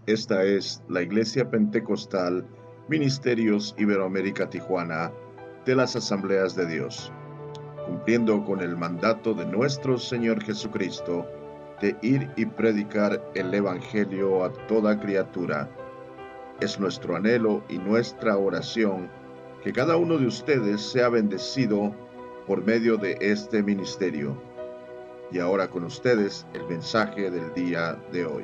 Esta es la Iglesia Pentecostal Ministerios Iberoamérica Tijuana de las Asambleas de Dios, cumpliendo con el mandato de nuestro Señor Jesucristo de ir y predicar el Evangelio a toda criatura. Es nuestro anhelo y nuestra oración que cada uno de ustedes sea bendecido por medio de este ministerio. Y ahora con ustedes el mensaje del día de hoy.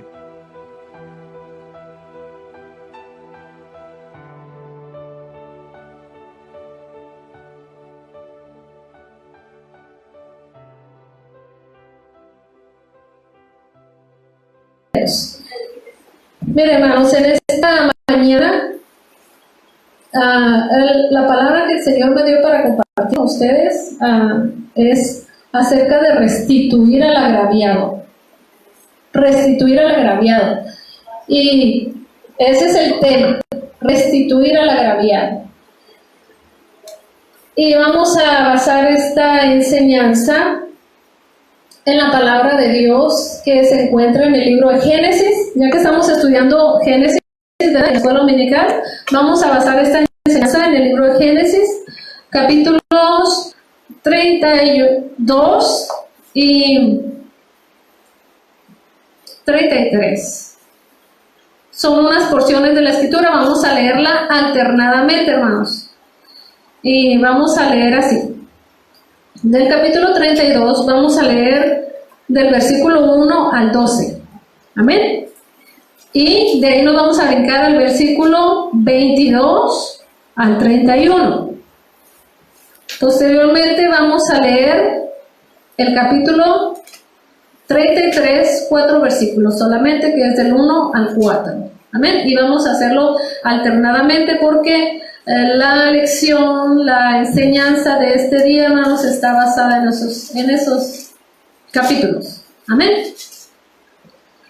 Miren, hermanos, en esta mañana la palabra que el Señor me dio para compartir con ustedes es acerca de restituir al agraviado. Restituir al agraviado. Y ese es el tema, restituir al agraviado. Y vamos a basar esta enseñanza en la palabra de Dios que se encuentra en el libro de Génesis. Ya que estamos estudiando Génesis de la escuela dominical, vamos a basar esta enseñanza en el libro de Génesis, capítulos 32 y 33. Son unas porciones de la escritura, vamos a leerla alternadamente, hermanos. Y vamos a leer así. Del capítulo 32 vamos a leer del versículo 1 al 12. Amén. Y de ahí nos vamos a brincar al versículo 22 al 31. Posteriormente vamos a leer el capítulo 33, 4 versículos solamente, que es del 1 al 4. Amén. Y vamos a hacerlo alternadamente porque la lección, la enseñanza de este día, hermanos, está basada en esos capítulos. Amén.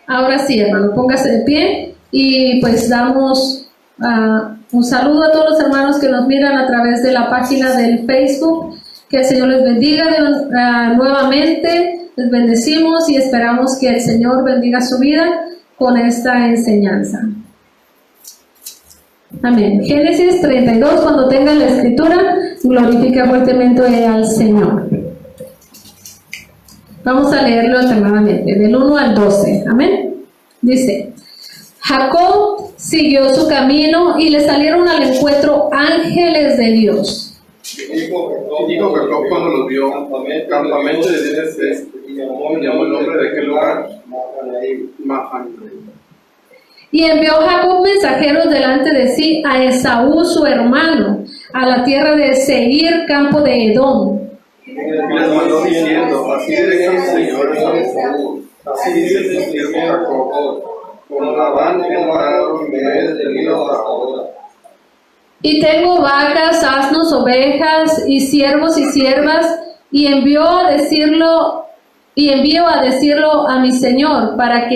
Ahora sí, hermano, póngase de pie y pues damos un saludo a todos los hermanos que nos miran a través de la página del Facebook. Que el Señor les bendiga nuevamente. Les bendecimos y esperamos que el Señor bendiga su vida con esta enseñanza. Amén. Génesis 32, cuando tengan la escritura, glorifica fuertemente al Señor. Vamos a leerlo alternadamente, del 1 al 12. Amén. Dice: Jacob siguió su camino y le salieron al encuentro ángeles de Dios. Dijo Jacob cuando los vio: campamento de Dios es este, y llamó el nombre de aquel lugar Mahanaim. Y envió Jacob mensajeros delante de sí a Esaú su hermano, a la tierra de Seir, campo de Edom. Y les mandó diciendo: así dice el Señor a Esaú, así dice el Señor a Jacob, con Labán he parado y me he detenido hasta ahora. Y tengo vacas, asnos, ovejas, y siervos y siervas, y envío a decirlo a mi Señor, para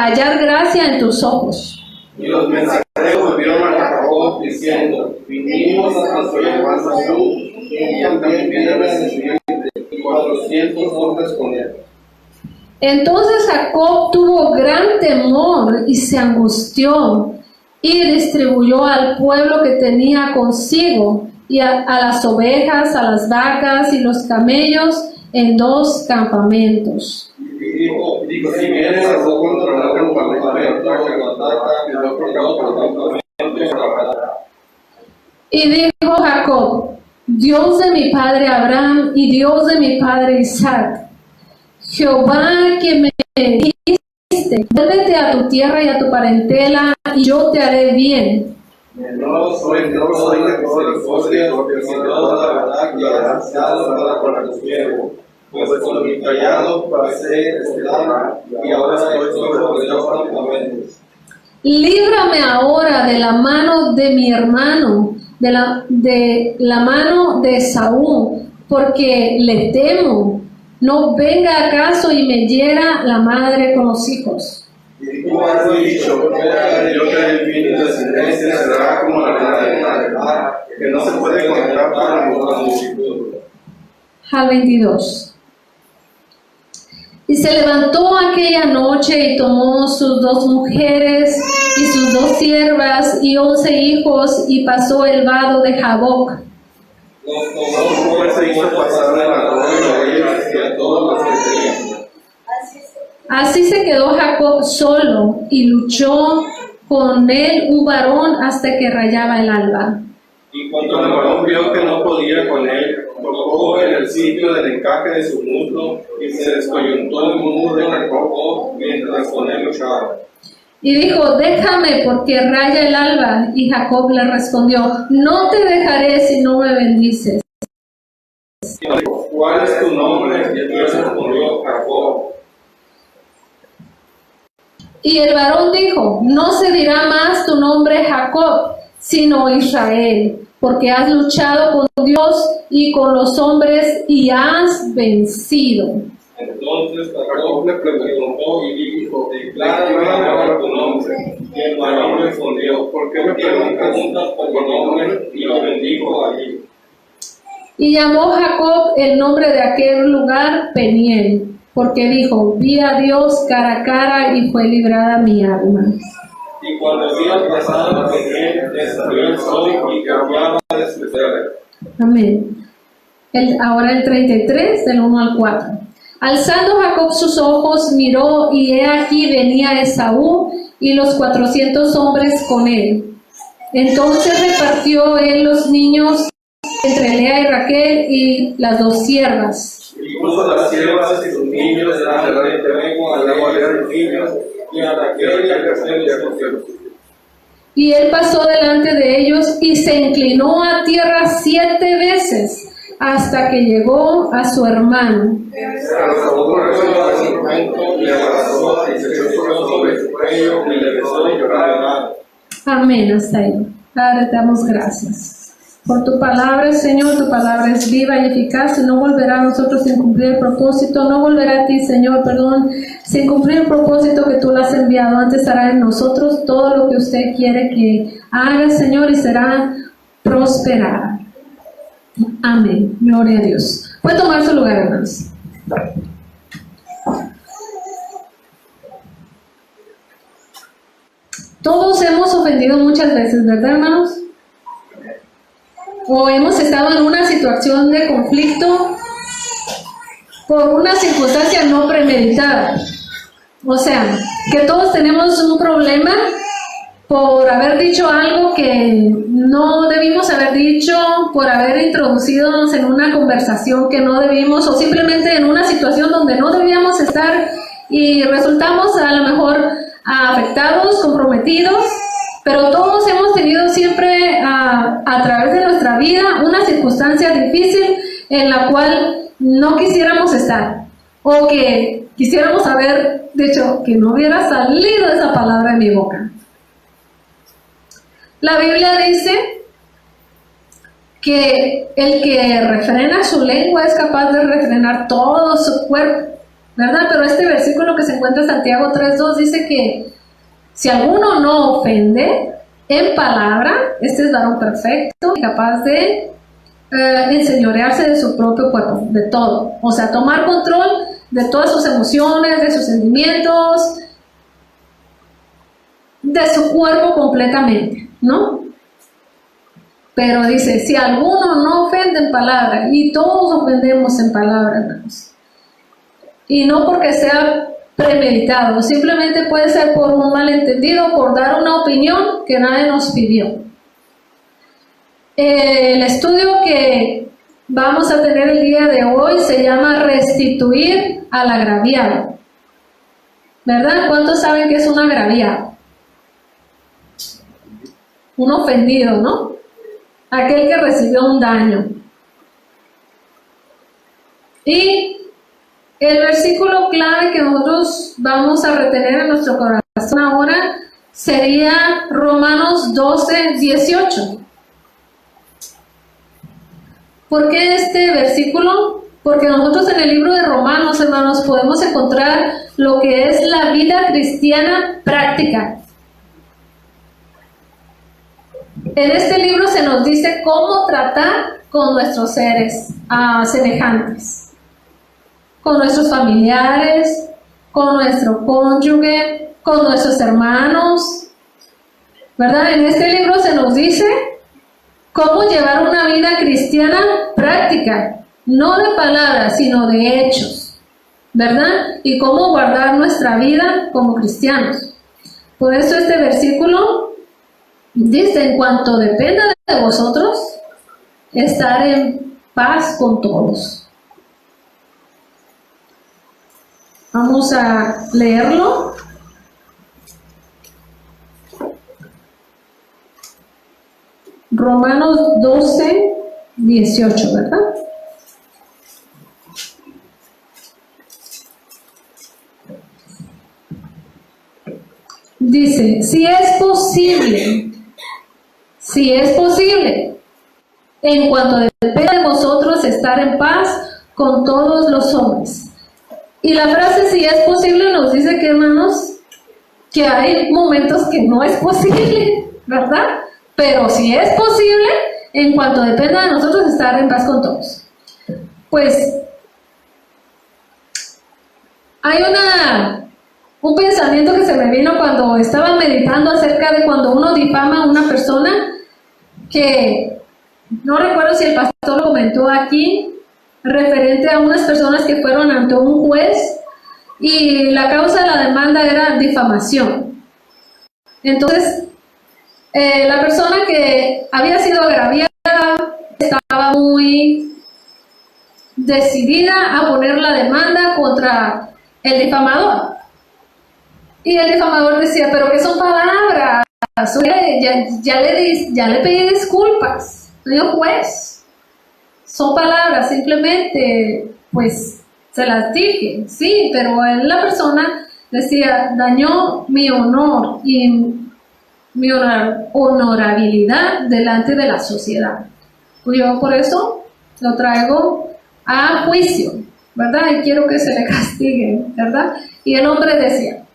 hallar gracia en tus ojos. Y los mensajeros volvieron a Jacob diciendo: vinimos hasta tu hermano Esaú, y también viene a seguirte, y 400 hombres con él. Entonces Jacob tuvo gran temor y se angustió, y distribuyó al pueblo que tenía consigo, y a las ovejas, a las vacas y los camellos en 2 campamentos. Dijo, si vienes a contra la campamento, y dijo Jacob: Dios de mi padre Abraham y Dios de mi padre Isaac, Jehová que me dijiste, vuélvete a tu tierra y a tu parentela, y yo te haré bien. No soy de misericordia, porque si toda la verdad que has dado para tu siervo, pues con mi callado pasé este mar, y ahora estoy sobre los 2 campamentos. Líbrame ahora de la mano de mi hermano, de la mano de Esaú, porque le temo. No venga acaso y me hiera la madre con los hijos. Y tú has dicho: yo te haré bien, y tu descendencia será como la arena del mar, que no se puede contar para la multitud. Al 22. Y se levantó aquella noche y tomó sus 2 mujeres y sus 2 siervas y 11 hijos y pasó el vado de Jaboc. Los tomó pues se hizo pasar el arroyo a ellos y a todos los que tenían. Así se quedó Jacob solo y luchó con él un varón hasta que rayaba el alba. Y cuando el varón vio que no podía con él, tocó en el sitio del encaje de su muslo y se descoyuntó el muslo de Jacob mientras con él luchaba. Y dijo, déjame porque raya el alba. Y Jacob le respondió, no te dejaré si no me bendices. Y dijo, ¿cuál es tu nombre? Y él respondió, Jacob. Y el varón dijo, no se dirá más tu nombre Jacob, sino Israel, porque has luchado con Dios y con los hombres y has vencido. Entonces Jacob le preguntó y dijo, declárame ahora tu nombre. Y el varón respondió, ¿por qué me preguntas por mi nombre? Y lo bendijo allí. Y llamó Jacob el nombre de aquel lugar Peniel, porque dijo, vi a Dios cara a cara y fue librada mi alma. Y cuando había pasado con él, le salió el sol y cambiaba de su ser. Amén. Ahora el 33, del 1 al 4. Alzando Jacob sus ojos, miró, y he aquí venía Esaú y los 400 hombres con él. Entonces repartió él los niños entre Lea y Raquel y las 2 siervas. Y puso las siervas y sus niños delante del terreno, a Lea y a los niños, y a Raquel y a Raquel y a los siervos. Y él pasó delante de ellos y se inclinó a tierra 7 veces hasta que llegó a su hermano. Se arrojó por el instrumento, le abrazó y se echó sobre su cuello y le besó y lloraba. Amén, hasta ahí. Padre, te damos gracias por tu palabra, Señor. Tu palabra es viva y eficaz y no volverá a nosotros sin cumplir el propósito. No volverá a ti, Señor, sin cumplir el propósito que tú le has enviado. Antes hará en nosotros todo lo que usted quiere que haga, Señor, y será prosperada. Amén. Gloria a Dios. Puede tomar su lugar, hermanos. Todos hemos ofendido muchas veces, ¿verdad, hermanos? O hemos estado en una situación de conflicto por una circunstancia no premeditada. O sea, que todos tenemos un problema por haber dicho algo que no debimos haber dicho, por haber introducido en una conversación que no debimos, o simplemente en una situación donde no debíamos estar y resultamos a lo mejor afectados, comprometidos. Pero todos hemos tenido siempre a través de nuestra vida una circunstancia difícil en la cual no quisiéramos estar, o que quisiéramos haber dicho que no hubiera salido esa palabra de mi boca. La Biblia dice que el que refrena su lengua es capaz de refrenar todo su cuerpo, ¿verdad? Pero este versículo que se encuentra en Santiago 3:2 dice que si alguno no ofende en palabra, este es varón perfecto, capaz de enseñorearse de su propio cuerpo, de todo. O sea, tomar control de todas sus emociones, de sus sentimientos, de su cuerpo completamente, ¿no? Pero dice, si alguno no ofende en palabra, y todos ofendemos en palabra, hermanos, y no porque sea premeditado, simplemente puede ser por un malentendido, por dar una opinión que nadie nos pidió. El estudio que vamos a tener el día de hoy se llama restituir al agraviado, ¿verdad? ¿Cuántos saben que es un agraviado? Un ofendido, ¿no? Aquel que recibió un daño. Y el versículo clave que nosotros vamos a retener en nuestro corazón ahora sería Romanos 12:18. ¿Por qué este versículo? Porque nosotros en el libro de Romanos, hermanos, podemos encontrar lo que es la vida cristiana práctica. En este libro se nos dice cómo tratar con nuestros seres semejantes. con nuestros familiares, con nuestro cónyuge, con nuestros hermanos, ¿verdad? En este libro se nos dice cómo llevar una vida cristiana práctica, no de palabras, sino de hechos, ¿verdad? Y cómo guardar nuestra vida como cristianos. Por eso este versículo dice: en cuanto dependa de vosotros, estar en paz con todos. Vamos a leerlo. Romanos 12, 18, ¿verdad? Dice: si es posible, en cuanto dependa de vosotros, estar en paz con todos los hombres. Y la frase "si es posible" nos dice que, hermanos, que hay momentos que no es posible, ¿verdad? Pero si es posible, en cuanto dependa de nosotros, estar en paz con todos. Pues hay un pensamiento que se me vino cuando estaba meditando acerca de cuando uno difama a una persona, que no recuerdo si el pastor lo comentó aquí, referente a unas personas que fueron ante un juez y la causa de la demanda era difamación. Entonces, la persona que había sido agraviada estaba muy decidida a poner la demanda contra el difamador. Y el difamador decía: pero ¿qué son palabras? Ya le pedí disculpas, señor juez. Son palabras, simplemente, pues, se las dije. Sí, pero la persona decía: dañó mi honor y mi honorabilidad delante de la sociedad. Yo por eso lo traigo a juicio, ¿verdad? Y quiero que se le castigue, ¿verdad? Y el hombre decía: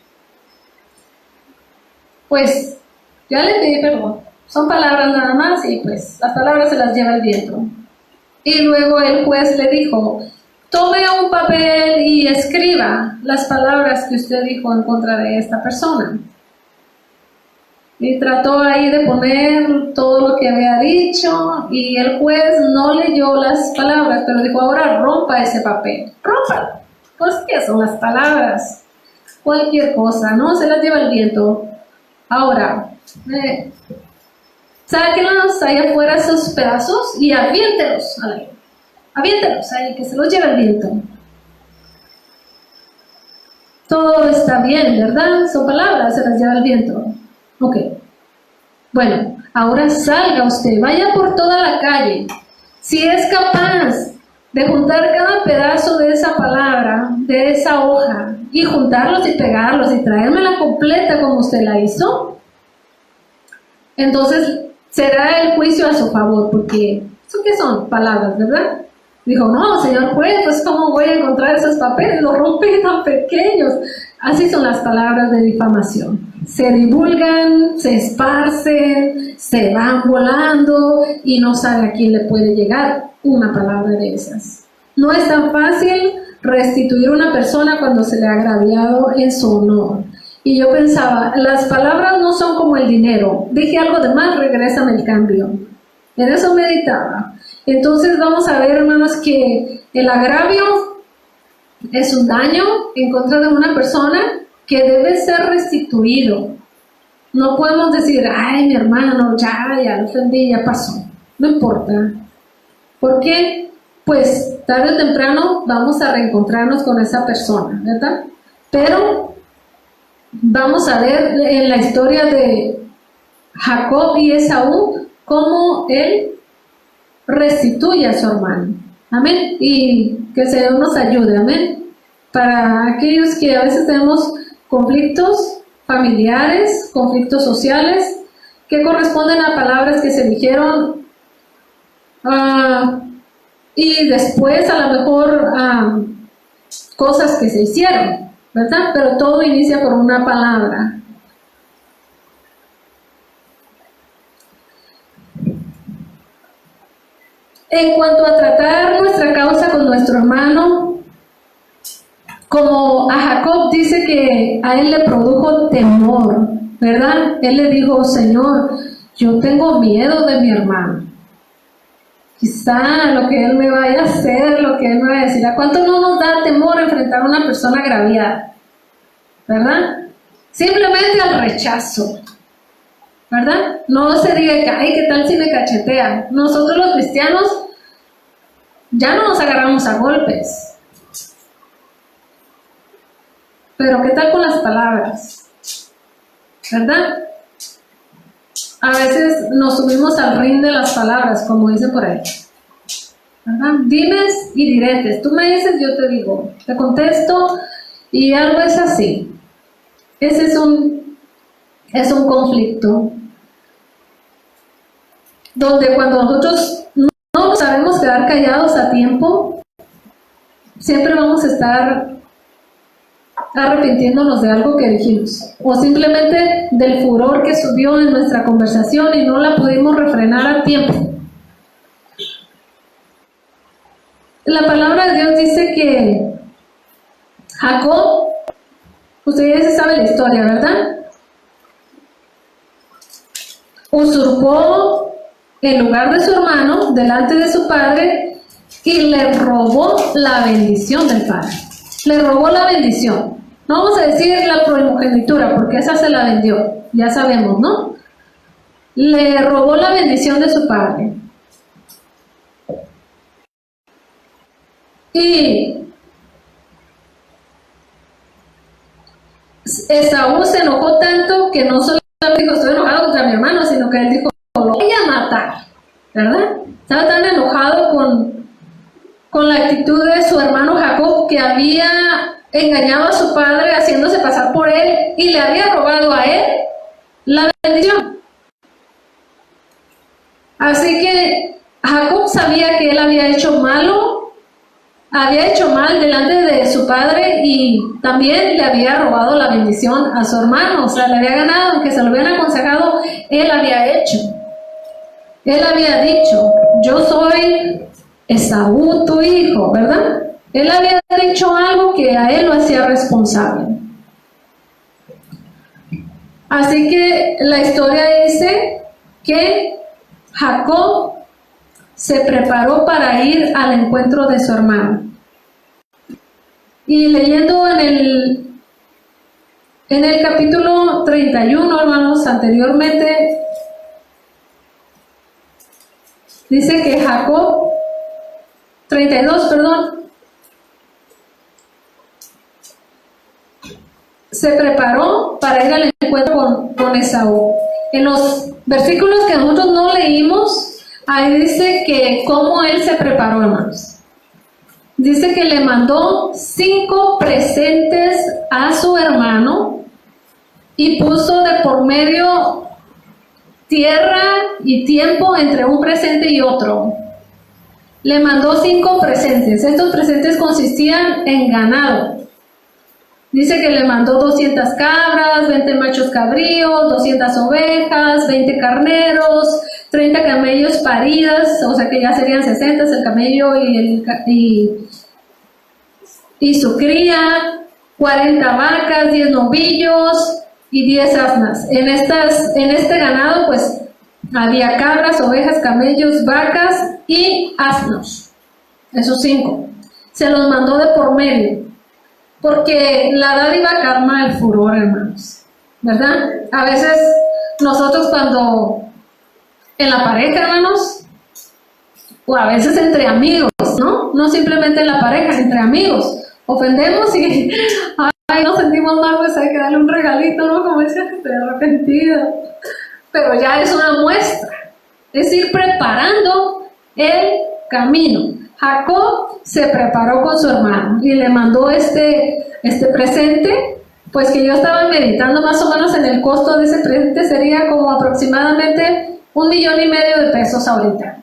pues, ya le pedí perdón. Son palabras nada más y pues las palabras se las lleva el viento. Y luego el juez le dijo: tome un papel y escriba las palabras que usted dijo en contra de esta persona. Y trató ahí de poner todo lo que había dicho, y el juez no leyó las palabras, pero dijo: ahora rompa ese papel. ¡Rómpalo! Pues, ¿qué son las palabras? Cualquier cosa, ¿no? Se las lleva el viento. Ahora, sáquenlos ahí afuera esos pedazos y aviéntelos ahí. Aviéntelos ahí, que se los lleve el viento. Todo está bien, ¿verdad? Son palabras, se las lleva el viento. Ok. Bueno, ahora salga usted, vaya por toda la calle. Si es capaz de juntar cada pedazo de esa palabra, de esa hoja, y juntarlos y pegarlos y traérmela completa como usted la hizo, entonces será el juicio a su favor, porque ¿eso qué son? Palabras, ¿verdad? Dijo: no, señor juez, pues ¿cómo voy a encontrar esos papeles? Los rompí tan pequeños. Así son las palabras de difamación. Se divulgan, se esparcen, se van volando y no sabe a quién le puede llegar una palabra de esas. No es tan fácil restituir a una persona cuando se le ha agraviado en su honor. Y yo pensaba, las palabras no son como el dinero. Dije algo de más, regrésame el cambio. En eso meditaba. Entonces vamos a ver, hermanos, que el agravio es un daño en contra de una persona que debe ser restituido. No podemos decir: ay, mi hermano, ya lo ofendí, ya pasó. No importa. ¿Por qué? Pues tarde o temprano vamos a reencontrarnos con esa persona, ¿verdad? Pero vamos a ver en la historia de Jacob y Esaú cómo él restituye a su hermano. Amén. Y que el Señor nos ayude. Amén. Para aquellos que a veces tenemos conflictos familiares, conflictos sociales, que corresponden a palabras que se dijeron y después a lo mejor cosas que se hicieron, ¿verdad? Pero todo inicia por una palabra. En cuanto a tratar nuestra causa con nuestro hermano, como a Jacob dice que a él le produjo temor, ¿verdad? Él le dijo, Señor, yo tengo miedo de mi hermano. Quizá lo que él me vaya a hacer, lo que él me vaya a decir. ¿A cuánto no nos da temor enfrentar a una persona agraviada? ¿Verdad? Simplemente al rechazo. ¿Verdad? No se diga que, ay, ¿qué tal si me cachetean? Nosotros los cristianos ya no nos agarramos a golpes. Pero ¿qué tal con las palabras? ¿Verdad? A veces nos subimos al ring de las palabras, como dicen por ahí. ¿Verdad? Dimes y diretes. Tú me dices, yo te digo. Te contesto y algo es así. Ese es un conflicto. Donde cuando nosotros no sabemos quedar callados a tiempo, siempre vamos a estar arrepintiéndonos de algo que dijimos, o simplemente del furor que subió en nuestra conversación y no la pudimos refrenar a tiempo. La palabra de Dios dice que Jacob, ustedes ya se saben la historia, ¿verdad? Usurpó el lugar de su hermano delante de su padre y le robó la bendición del padre. Le robó la bendición. No vamos a decir la primogenitura, porque esa se la vendió, ya sabemos, ¿no? Le robó la bendición de su padre. Y Esaú se enojó tanto que no solo dijo, estoy enojado contra mi hermano, sino que él dijo, lo voy a matar, ¿verdad? Estaba tan enojado con la actitud de su hermano Jacob, que había engañado a su padre haciéndose pasar por él y le había robado a él la bendición. Así que Jacob sabía que él había hecho mal delante de su padre y también le había robado la bendición a su hermano. O sea, le había ganado, aunque se lo hubieran aconsejado, él había hecho. Él había dicho, yo soy Esaú, tu hijo, ¿verdad? Él había dicho algo que a él lo hacía responsable. Así que la historia dice que Jacob se preparó para ir al encuentro de su hermano. Y leyendo en el capítulo 31, hermanos, anteriormente, dice que Jacob, 32, perdón, se preparó para ir al encuentro con Esaú. En los versículos que nosotros no leímos, ahí dice que cómo él se preparó, hermanos. Dice que le mandó 5 presentes a su hermano y puso de por medio tierra y tiempo entre un presente y otro. Le mandó 5 presentes. Estos presentes consistían en ganado. Dice que le mandó 200 cabras, 20 machos cabríos, 200 ovejas, 20 carneros, 30 camellos paridas, o sea que ya serían 60 el camello y su cría, 40 vacas, 10 novillos y 10 asnas. En este ganado pues había cabras, ovejas, camellos, vacas y asnos. Esos 5. Se los mandó de por medio. Porque la dádiva calma el furor, hermanos, ¿verdad? A veces nosotros cuando en la pareja, hermanos, o a veces entre amigos, ¿no? No simplemente en la pareja, entre amigos, ofendemos y ay, nos sentimos mal, pues hay que darle un regalito, ¿no? Como dice, estoy arrepentido. Pero ya es una muestra, es ir preparando el camino. Jacob se preparó con su hermano y le mandó este presente, pues que yo estaba meditando más o menos en el costo de ese presente, sería como aproximadamente $1,5 million de pesos ahorita.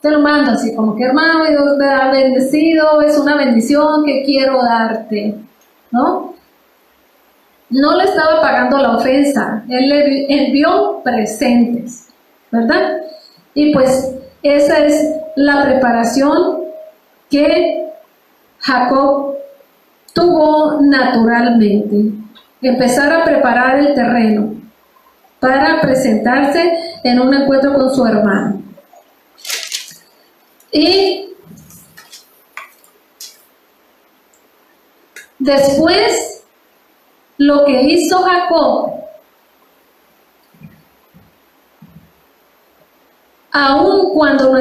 Te lo mando así como que, hermano, Dios te ha bendecido, es una bendición que quiero darte, ¿no? No le estaba pagando la ofensa, él le envió presentes, ¿verdad? Y pues esa es la preparación que Jacob tuvo naturalmente empezar a preparar el terreno para presentarse en un encuentro con su hermano. Y después, lo que hizo Jacob, aun cuando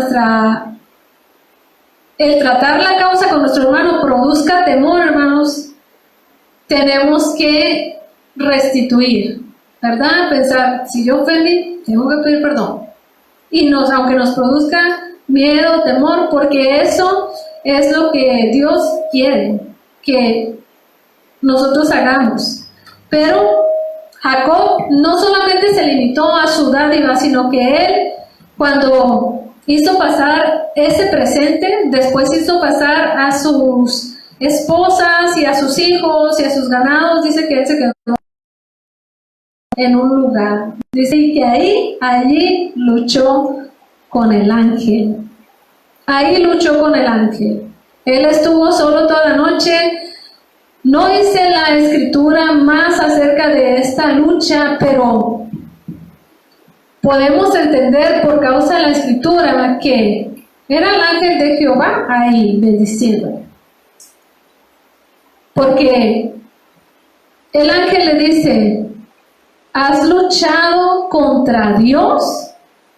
el tratar la causa con nuestro hermano produzca temor, hermanos, tenemos que restituir, ¿verdad? Pensar, si yo ofendí, tengo que pedir perdón. Y aunque nos produzca miedo, temor, porque eso es lo que Dios quiere que nosotros hagamos. Pero Jacob no solamente se limitó a su dádiva, sino que él, cuando hizo pasar ese presente, después hizo pasar a sus esposas y a sus hijos y a sus ganados. Dice que él se quedó en un lugar. Dice que allí luchó con el ángel. Ahí luchó con el ángel. Él estuvo solo toda la noche. No hice la escritura más acerca de esta lucha, pero podemos entender por causa de la escritura que era el ángel de Jehová ahí bendiciendo. Porque el ángel le dice, has luchado contra Dios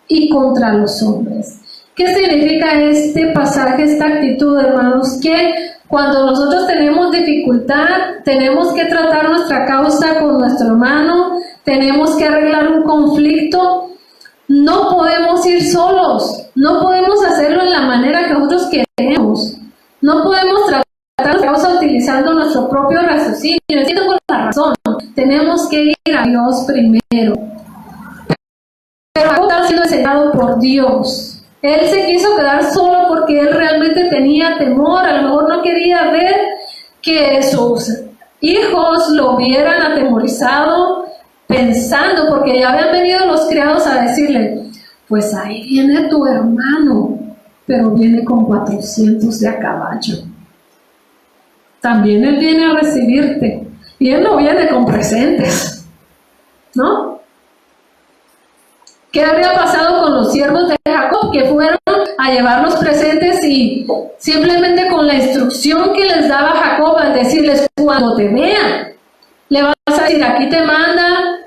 y contra los hombres. ¿Qué significa este pasaje, esta actitud, hermanos? Que cuando nosotros tenemos dificultad, tenemos que tratar nuestra causa con nuestro hermano, tenemos que arreglar un conflicto, no podemos ir solos, no podemos hacerlo en la manera que nosotros queremos, no podemos tratar la causa utilizando nuestro propio raciocinio, con la razón, tenemos que ir a Dios primero. Pero está siendo enseñado por Dios. Él se quiso quedar solo porque él realmente tenía temor, a lo mejor no quería ver que sus hijos lo hubieran atemorizado, pensando, porque ya habían venido los criados a decirle, pues ahí viene tu hermano, pero viene con 400 de a caballo. También él viene a recibirte, y él no viene con presentes, ¿no? ¿Qué había pasado con los siervos de Jacob? Que fueron a llevar los presentes y simplemente con la instrucción que les daba Jacob al decirles, cuando te vean, le vas a decir, aquí te manda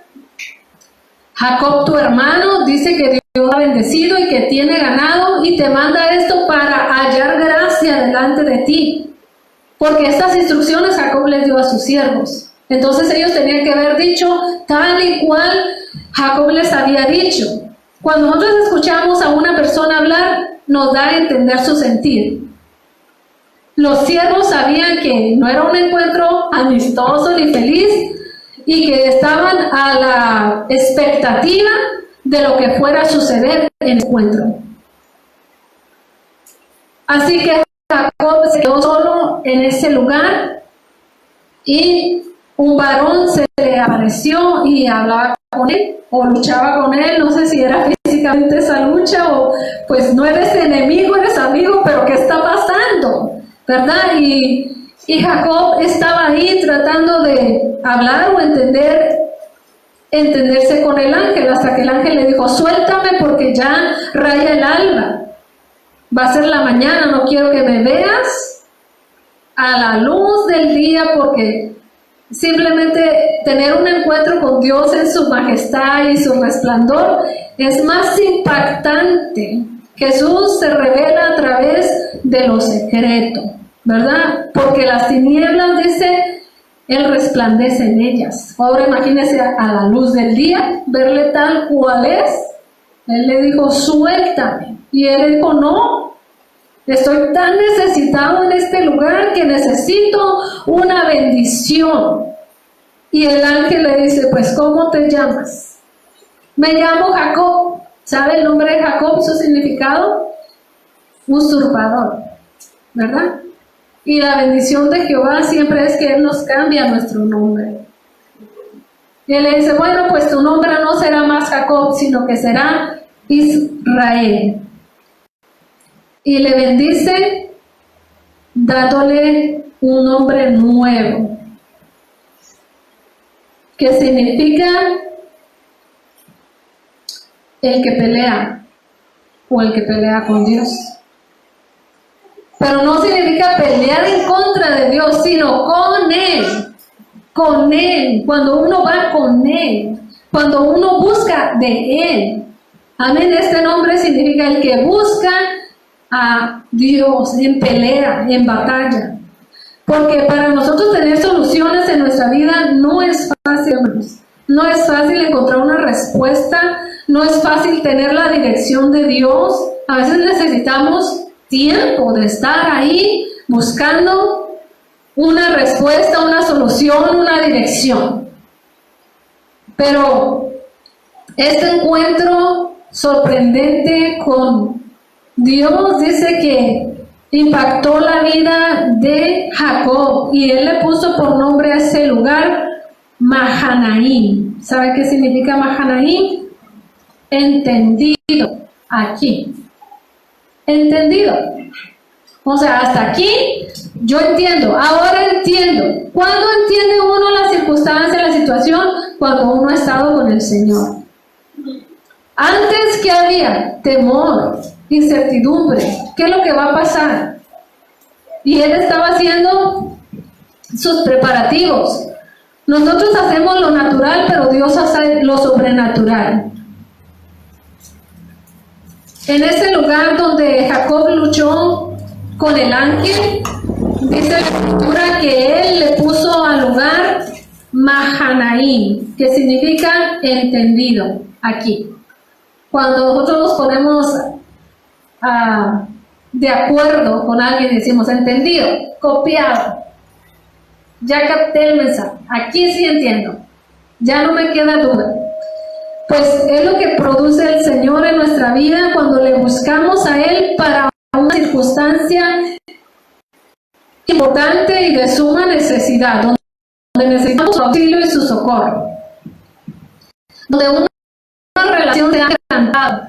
Jacob tu hermano, dice que Dios ha bendecido y que tiene ganado y te manda esto para hallar gracia delante de ti. Porque estas instrucciones Jacob les dio a sus siervos. Entonces ellos tenían que haber dicho tal y cual Jacob les había dicho. Cuando nosotros escuchamos a una persona hablar, nos da a entender su sentir. Los siervos sabían que no era un encuentro amistoso ni feliz y que estaban a la expectativa de lo que fuera a suceder en el encuentro. Así que Jacob se quedó solo en ese lugar y un varón se le apareció y hablaba con él o luchaba con él, no sé si era físicamente esa lucha o pues no eres enemigo, eres amigo, pero ¿qué está pasando? ¿Verdad? Y Jacob estaba ahí tratando de hablar o entenderse con el ángel, hasta que el ángel le dijo, suéltame porque ya raya el alba, va a ser la mañana, no quiero que me veas a la luz del día, porque simplemente tener un encuentro con Dios en su majestad y su resplandor es más impactante. Jesús se revela a través de lo secreto, ¿verdad? Porque las tinieblas, dice, Él resplandece en ellas. Ahora imagínese a la luz del día, verle tal cual es. Él le dijo, suéltame. Y él dijo, no, estoy tan necesitado en este lugar que necesito una bendición. Y el ángel le dice, pues, ¿cómo te llamas? Me llamo Jacob. ¿Sabe el nombre de Jacob, su significado? Usurpador, ¿verdad? Y la bendición de Jehová siempre es que Él nos cambia nuestro nombre. Y Él le dice, bueno, pues tu nombre no será más Jacob, sino que será Israel. Y le bendice dándole un nombre nuevo, que significa el que pelea o el que pelea con Dios. Pero no significa pelear en contra de Dios, sino con Él. Con Él, cuando uno va con Él, cuando uno busca de Él. Amén, este nombre significa el que busca a Dios en pelea, en batalla. Porque para nosotros tener soluciones en nuestra vida no es fácil, hermanos. No es fácil encontrar una respuesta, no es fácil tener la dirección de Dios. A veces necesitamos tiempo de estar ahí buscando una respuesta, una solución, una dirección. Pero este encuentro sorprendente con Dios dice que impactó la vida de Jacob y él le puso por nombre a ese lugar Mahanaim. ¿Sabe qué significa Mahanaim? Entendido. Aquí. Entendido. O sea, hasta aquí yo entiendo, ahora entiendo. ¿Cuándo entiende uno la circunstancia, la situación? Cuando uno ha estado con el Señor. Antes, ¿qué había? Temor, incertidumbre. ¿Qué es lo que va a pasar? Y él estaba haciendo sus preparativos. Nosotros hacemos lo natural, pero Dios hace lo sobrenatural. En ese lugar donde Jacob luchó con el ángel, dice la escritura que él le puso al lugar Mahanaim, que significa entendido, aquí. Cuando nosotros nos ponemos de acuerdo con alguien, decimos entendido, copiado, ya capté el mensaje, aquí sí entiendo, ya no me queda duda. Pues es lo que produce el Señor en nuestra vida cuando le buscamos a Él para una circunstancia importante y de suma necesidad, donde necesitamos su auxilio y su socorro, donde una relación se ha quebrantado,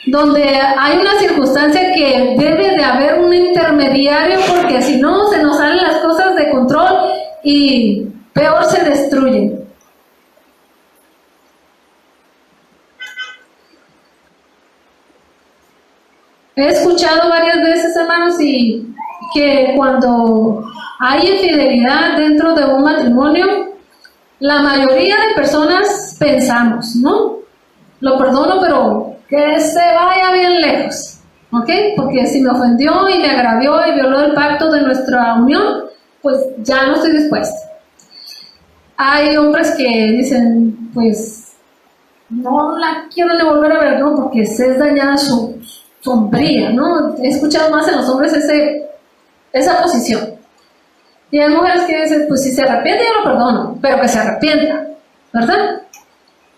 donde hay una circunstancia que debe de haber un intermediario, porque si no se nos salen las cosas de control y peor se destruyen. He escuchado varias veces, hermanos, y que cuando hay infidelidad dentro de un matrimonio, la mayoría de personas pensamos, ¿no? Lo perdono, pero que se vaya bien lejos, ¿ok? Porque si me ofendió y me agravió y violó el pacto de nuestra unión, pues ya no estoy dispuesta. Hay hombres que dicen, pues, no la quiero ni volver a ver, ¿no? Porque se es dañada su sombría, ¿no? He escuchado más en los hombres esa posición. Y hay mujeres que dicen, pues si se arrepiente yo lo perdono, pero que se arrepienta, ¿verdad?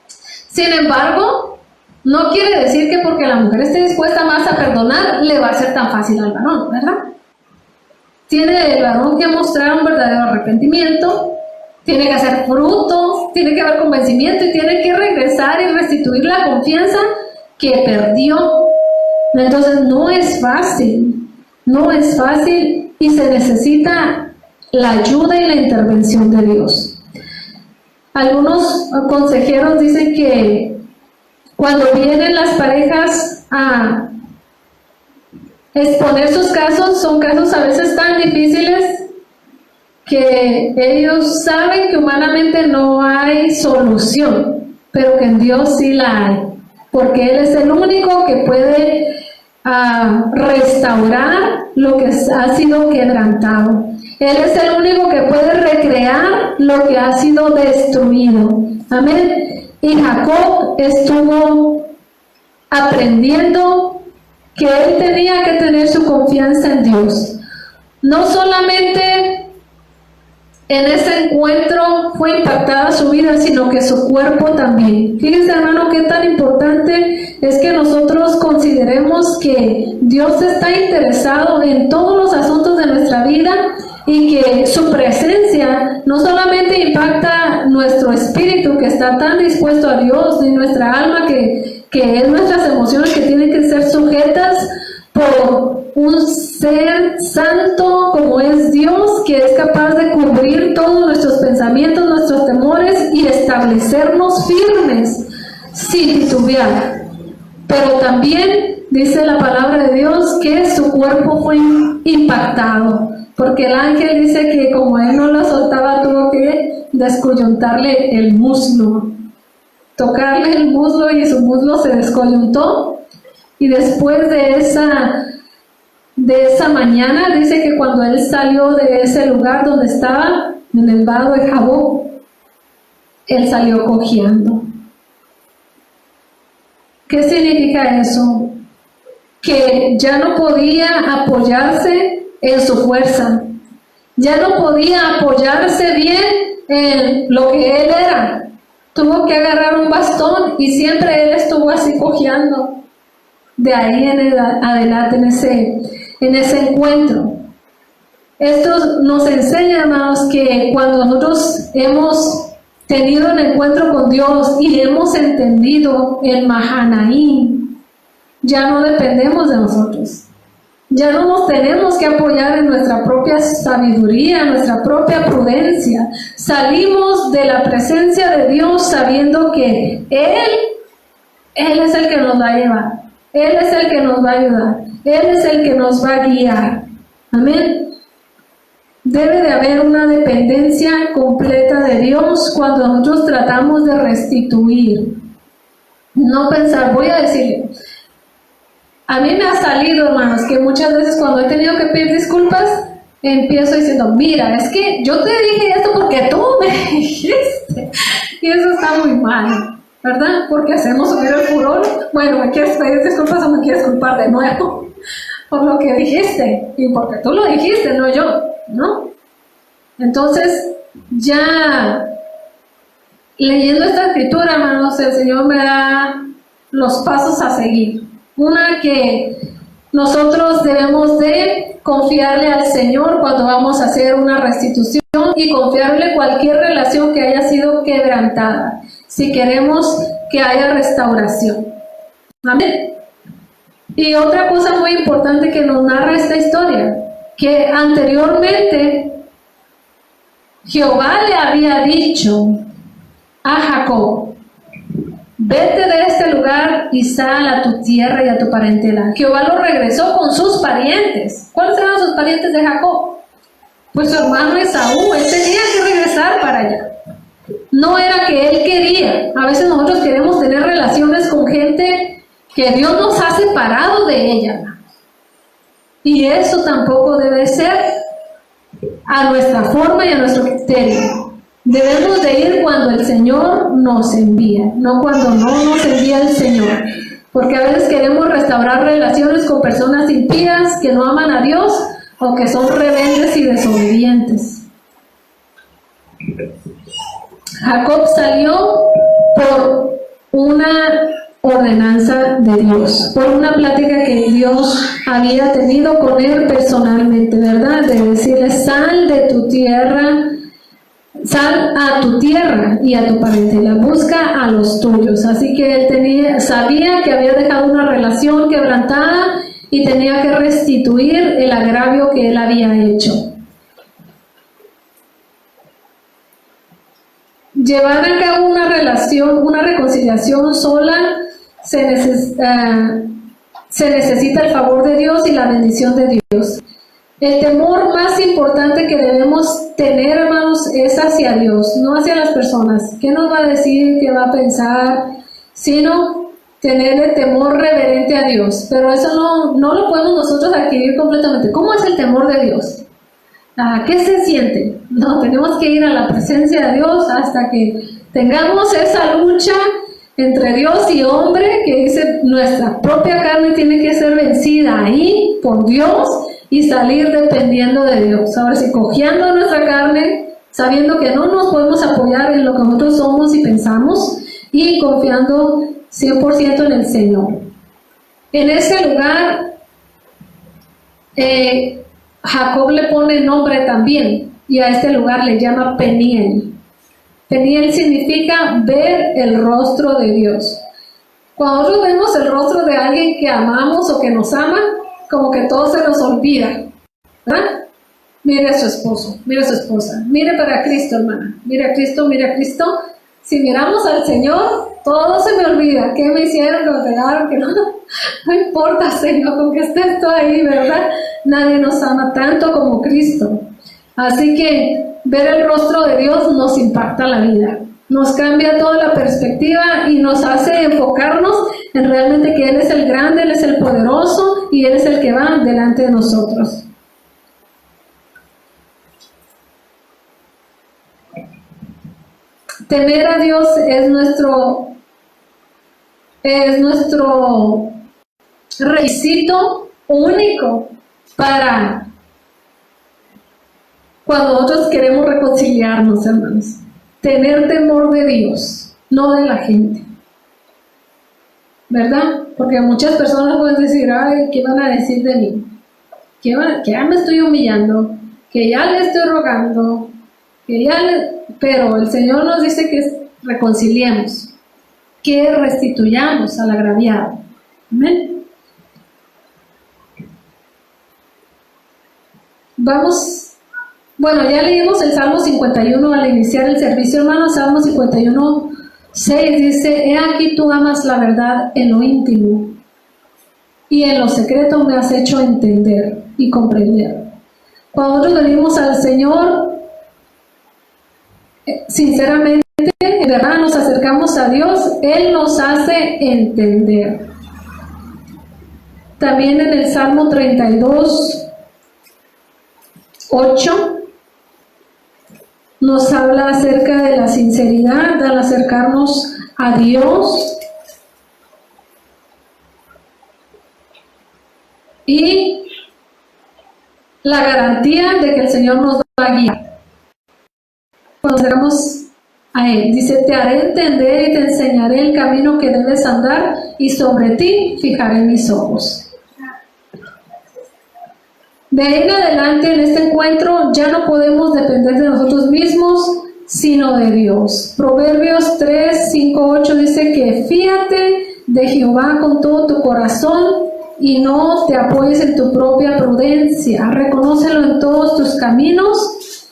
Sin embargo, no quiere decir que porque la mujer esté dispuesta más a perdonar, le va a ser tan fácil al varón, ¿verdad? Tiene el varón que mostrar un verdadero arrepentimiento, tiene que hacer fruto, tiene que haber convencimiento y tiene que regresar y restituir la confianza que perdió. Entonces no es fácil y se necesita la ayuda y la intervención de Dios. Algunos consejeros dicen que cuando vienen las parejas a exponer sus casos, son casos a veces tan difíciles que ellos saben que humanamente no hay solución, pero que en Dios sí la hay, porque Él es el único que puede restaurar lo que ha sido quebrantado. Él es el único que puede recrear lo que ha sido destruido. Amén. Y Jacob estuvo aprendiendo que él tenía que tener su confianza en Dios. No solamente en ese encuentro fue impactada su vida, sino que su cuerpo también. Fíjense, hermano, qué tan importante es que nosotros consideremos que Dios está interesado en todos los asuntos de nuestra vida y que su presencia no solamente impacta nuestro espíritu, que está tan dispuesto a Dios, ni nuestra alma, que es nuestras emociones que tienen que ser sujetas por un ser santo como es Dios, que es capaz de cubrir todos nuestros pensamientos, nuestros temores y establecernos firmes sin titubear. Pero también dice la palabra de Dios que su cuerpo fue impactado, porque el ángel dice que como él no lo soltaba, tuvo que descoyuntarle el muslo, tocarle el muslo, y su muslo se descoyuntó. Y después de esa mañana, dice que cuando él salió de ese lugar donde estaba, en el vado de Jaboc, él salió cojeando. ¿Qué significa eso? Que ya no podía apoyarse en su fuerza, ya no podía apoyarse bien en lo que él era. Tuvo que agarrar un bastón y siempre él estuvo así cojeando. De ahí en adelante en ese encuentro. Esto nos enseña, hermanos, que cuando nosotros hemos tenido un encuentro con Dios y hemos entendido el Mahanaim, ya no dependemos de nosotros. Ya no nos tenemos que apoyar en nuestra propia sabiduría, nuestra propia prudencia. Salimos de la presencia de Dios sabiendo que Él es el que nos va a llevar. Él es el que nos va a ayudar. Él es el que nos va a guiar. Amén. Debe de haber una dependencia completa de Dios cuando nosotros tratamos de restituir. No pensar, voy a decirle, a mí me ha salido, hermanos, que muchas veces cuando he tenido que pedir disculpas, empiezo diciendo, mira, es que yo te dije esto porque tú me dijiste. Y eso está muy mal, ¿verdad? Porque hacemos subir el furor. Bueno, ¿me quieres pedir disculpas o me quieres culpar de nuevo? Por lo que dijiste, y porque tú lo dijiste, no yo, ¿no? Entonces, ya leyendo esta escritura, hermanos, el Señor me da los pasos a seguir. Una, que nosotros debemos de confiarle al Señor cuando vamos a hacer una restitución y confiarle cualquier relación que haya sido quebrantada, si queremos que haya restauración. Amén. Y otra cosa muy importante que nos narra esta historia, que anteriormente Jehová le había dicho a Jacob, vete de este lugar y sal a tu tierra y a tu parentela. Jehová lo regresó con sus parientes. ¿Cuáles eran sus parientes de Jacob? Pues su hermano Esaú. Él tenía que regresar para allá. No era que él quería. A veces nosotros queremos tener relaciones con gente que Dios nos ha separado de ella. Y eso tampoco debe ser a nuestra forma y a nuestro criterio. Debemos de ir cuando el Señor nos envía, no cuando no nos envía el Señor. Porque a veces queremos restaurar relaciones con personas impías que no aman a Dios o que son rebeldes y desobedientes. Jacob salió por una ordenanza de Dios, por una plática que Dios había tenido con él personalmente, ¿verdad? De decirle, sal de tu tierra, sal a tu tierra y a tu parentela, busca a los tuyos. Así que él sabía que había dejado una relación quebrantada y tenía que restituir el agravio que él había hecho. Llevar a cabo una relación, una reconciliación sola, se necesita el favor de Dios y la bendición de Dios. El temor más importante que debemos tener, hermanos, es hacia Dios, no hacia las personas. ¿Qué nos va a decir? ¿Qué va a pensar? Sino tener el temor reverente a Dios. Pero eso no lo podemos nosotros adquirir completamente. ¿Cómo es el temor de Dios? ¿Qué se siente? No, tenemos que ir a la presencia de Dios hasta que tengamos esa lucha entre Dios y hombre, que dice nuestra propia carne tiene que ser vencida ahí por Dios y salir dependiendo de Dios. Ahora sí, cojeando nuestra carne, sabiendo que no nos podemos apoyar en lo que nosotros somos y pensamos, y confiando 100% en el Señor. En ese lugar, Jacob le pone nombre también, y a este lugar le llama Peniel. Peniel significa ver el rostro de Dios. Cuando nosotros vemos el rostro de alguien que amamos o que nos ama, como que todo se nos olvida, ¿verdad? Mire a su esposo, mire a su esposa, mire para Cristo, hermana, mire a Cristo, mire a Cristo. Si miramos al Señor, todo se me olvida. ¿Qué me hicieron? ¿Lo pegaron? Que no importa, Señor, con que estés tú ahí, ¿verdad? Nadie nos ama tanto como Cristo. Así que ver el rostro de Dios nos impacta la vida. Nos cambia toda la perspectiva y nos hace enfocarnos en realmente que Él es el grande, Él es el poderoso y Él es el que va delante de nosotros. Temer a Dios es nuestro requisito único para cuando nosotros queremos reconciliarnos, hermanos. Tener temor de Dios, no de la gente, ¿verdad? Porque muchas personas pueden decir, ay, ¿qué van a decir de mí? Que ya me estoy humillando, que ya le estoy rogando, pero el Señor nos dice que reconciliemos, que restituyamos al agraviado. Amén. Vamos, bueno, ya leímos el Salmo 51 al iniciar el servicio, hermanos. Salmo 51, 6 dice, he aquí tú amas la verdad en lo íntimo, y en lo secreto me has hecho entender y comprender. Cuando nosotros venimos al Señor, sinceramente, en verdad nos acercamos a Dios, Él nos hace entender. También en el Salmo 32, 8 nos habla acerca de la sinceridad al acercarnos a Dios y la garantía de que el Señor nos va a guiar. Cuando llegamos a Él, dice, te haré entender y te enseñaré el camino que debes andar y sobre ti fijaré mis ojos. De ahí en adelante, en este encuentro, ya no podemos depender de nosotros mismos, sino de Dios. Proverbios 3, 5, 8 dice que fíate de Jehová con todo tu corazón y no te apoyes en tu propia prudencia. Reconócelo en todos tus caminos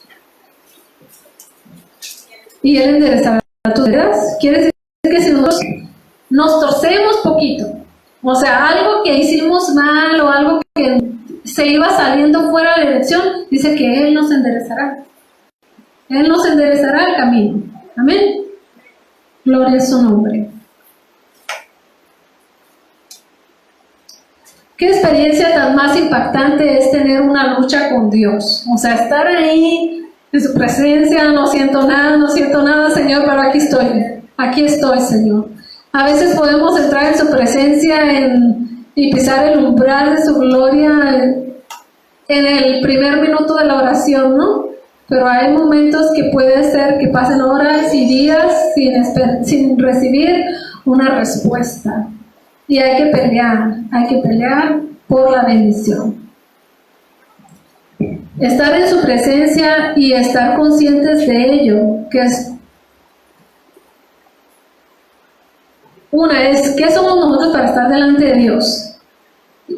y Él enderezará tus veredas. Quiere decir que si nosotros nos torcemos poquito, o sea, algo que hicimos mal o algo que se iba saliendo fuera de la dirección, dice que Él nos enderezará. Él nos enderezará el camino. Amén. Gloria a su nombre. ¿Qué experiencia tan más impactante es tener una lucha con Dios? O sea, estar ahí en su presencia, no siento nada, Señor, pero aquí estoy, Señor. A veces podemos entrar en su presencia y pisar el umbral de su gloria en el primer minuto de la oración, ¿no? Pero hay momentos que puede ser que pasen horas y días sin recibir una respuesta. Y hay que pelear por la bendición. Estar en su presencia y estar conscientes de ello, que es una es ¿qué somos nosotros para estar delante de Dios?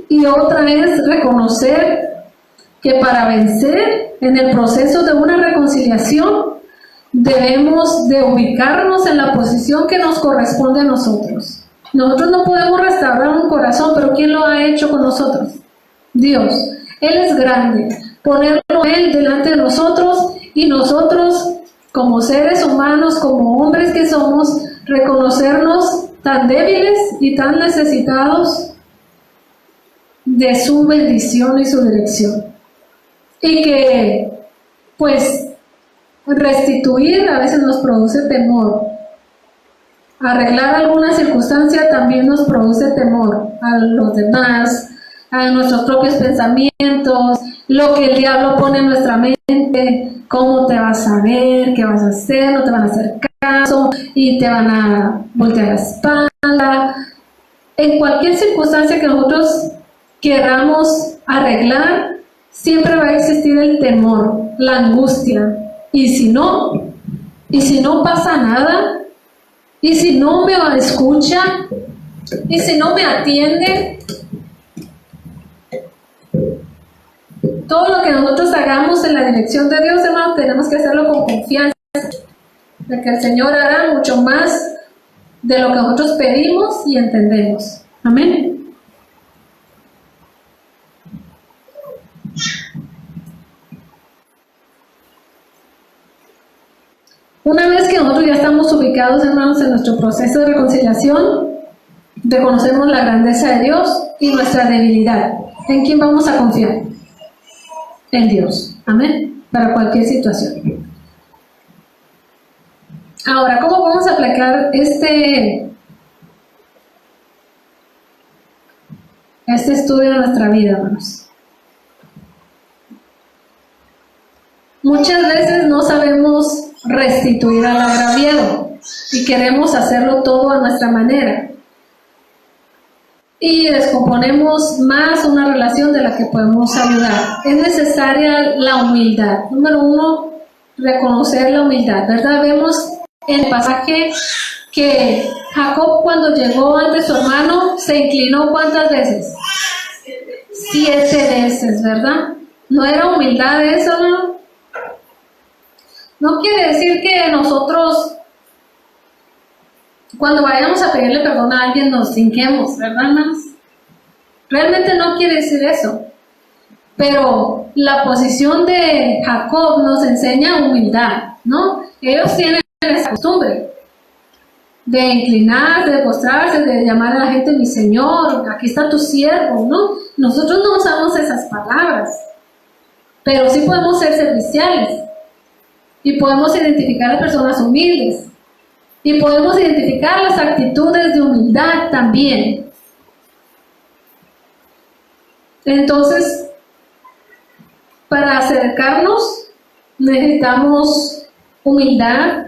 Y otra es reconocer que para vencer en el proceso de una reconciliación debemos de ubicarnos en la posición que nos corresponde a nosotros. Nosotros no podemos restaurar un corazón, pero ¿quién lo ha hecho con nosotros? Dios. Él es grande. Ponerlo Él delante de nosotros y nosotros como seres humanos, como hombres que somos, reconocernos tan débiles y tan necesitados de su bendición y su dirección. Y que, pues, restituir a veces nos produce temor. Arreglar alguna circunstancia también nos produce temor a los demás, a nuestros propios pensamientos, lo que el diablo pone en nuestra mente, cómo te vas a ver, qué vas a hacer, no te van a hacer caso y te van a voltear la espalda. En cualquier circunstancia que nosotros queramos arreglar, siempre va a existir el temor, la angustia. Y si no pasa nada, y si no me escucha, y si no me atiende, Todo lo que nosotros hagamos en la dirección de Dios, hermano, tenemos que hacerlo con confianza de que el Señor hará mucho más de lo que nosotros pedimos y entendemos. Amén. Una vez que nosotros ya estamos ubicados, hermanos, en nuestro proceso de reconciliación, reconocemos la grandeza de Dios y nuestra debilidad. ¿En quién vamos a confiar? En Dios. Amén. Para cualquier situación. Ahora, ¿cómo vamos a aplicar este estudio en nuestra vida, hermanos? Muchas veces no sabemos restituir al agraviado y queremos hacerlo todo a nuestra manera. Y descomponemos más una relación de la que podemos ayudar. Es necesaria la humildad. Número 1, reconocer la humildad, ¿verdad? Vemos en el pasaje que Jacob, cuando llegó ante su hermano, se inclinó ¿cuántas veces? 7 veces, ¿verdad? ¿No era humildad eso, no? No quiere decir que nosotros, cuando vayamos a pedirle perdón a alguien, nos hinquemos, ¿verdad, hermanos? Realmente no quiere decir eso. Pero la posición de Jacob nos enseña humildad, ¿no? Ellos tienen esa costumbre de inclinarse, de postrarse, de llamar a la gente mi Señor, aquí está tu siervo, ¿no? Nosotros no usamos esas palabras, pero sí podemos ser serviciales y podemos identificar a personas humildes y podemos identificar las actitudes de humildad también. Entonces, para acercarnos necesitamos humildad,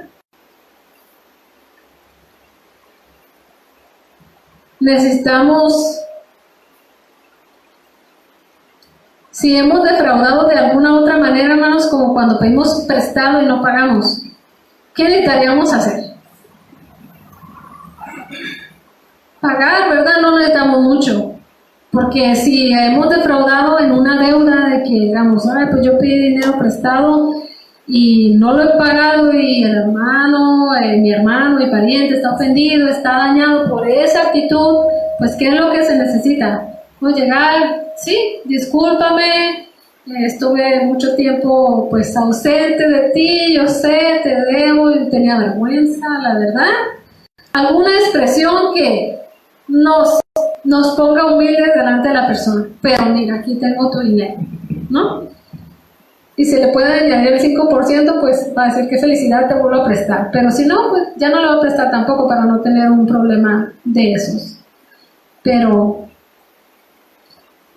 necesitamos, si hemos defraudado de alguna otra manera, hermanos, como cuando pedimos prestado y no pagamos, ¿qué necesitaríamos hacer? Pagar, ¿verdad? No necesitamos mucho. Porque si hemos defraudado en una deuda de que, digamos, ay, pues yo pedí dinero prestado y no lo he pagado y el hermano, mi pariente está ofendido, está dañado por esa actitud, pues ¿qué es lo que se necesita? Pues llegar, sí, discúlpame, estuve mucho tiempo pues ausente de ti, yo sé, te debo y tenía vergüenza, la verdad. Alguna expresión que nos ponga humildes delante de la persona, pero mira, aquí tengo tu dinero, ¿no? Y si le puede añadir el 5%, pues va a decir qué felicidad, te vuelvo a prestar, pero si no, pues ya no le voy a prestar tampoco para no tener un problema de esos. Pero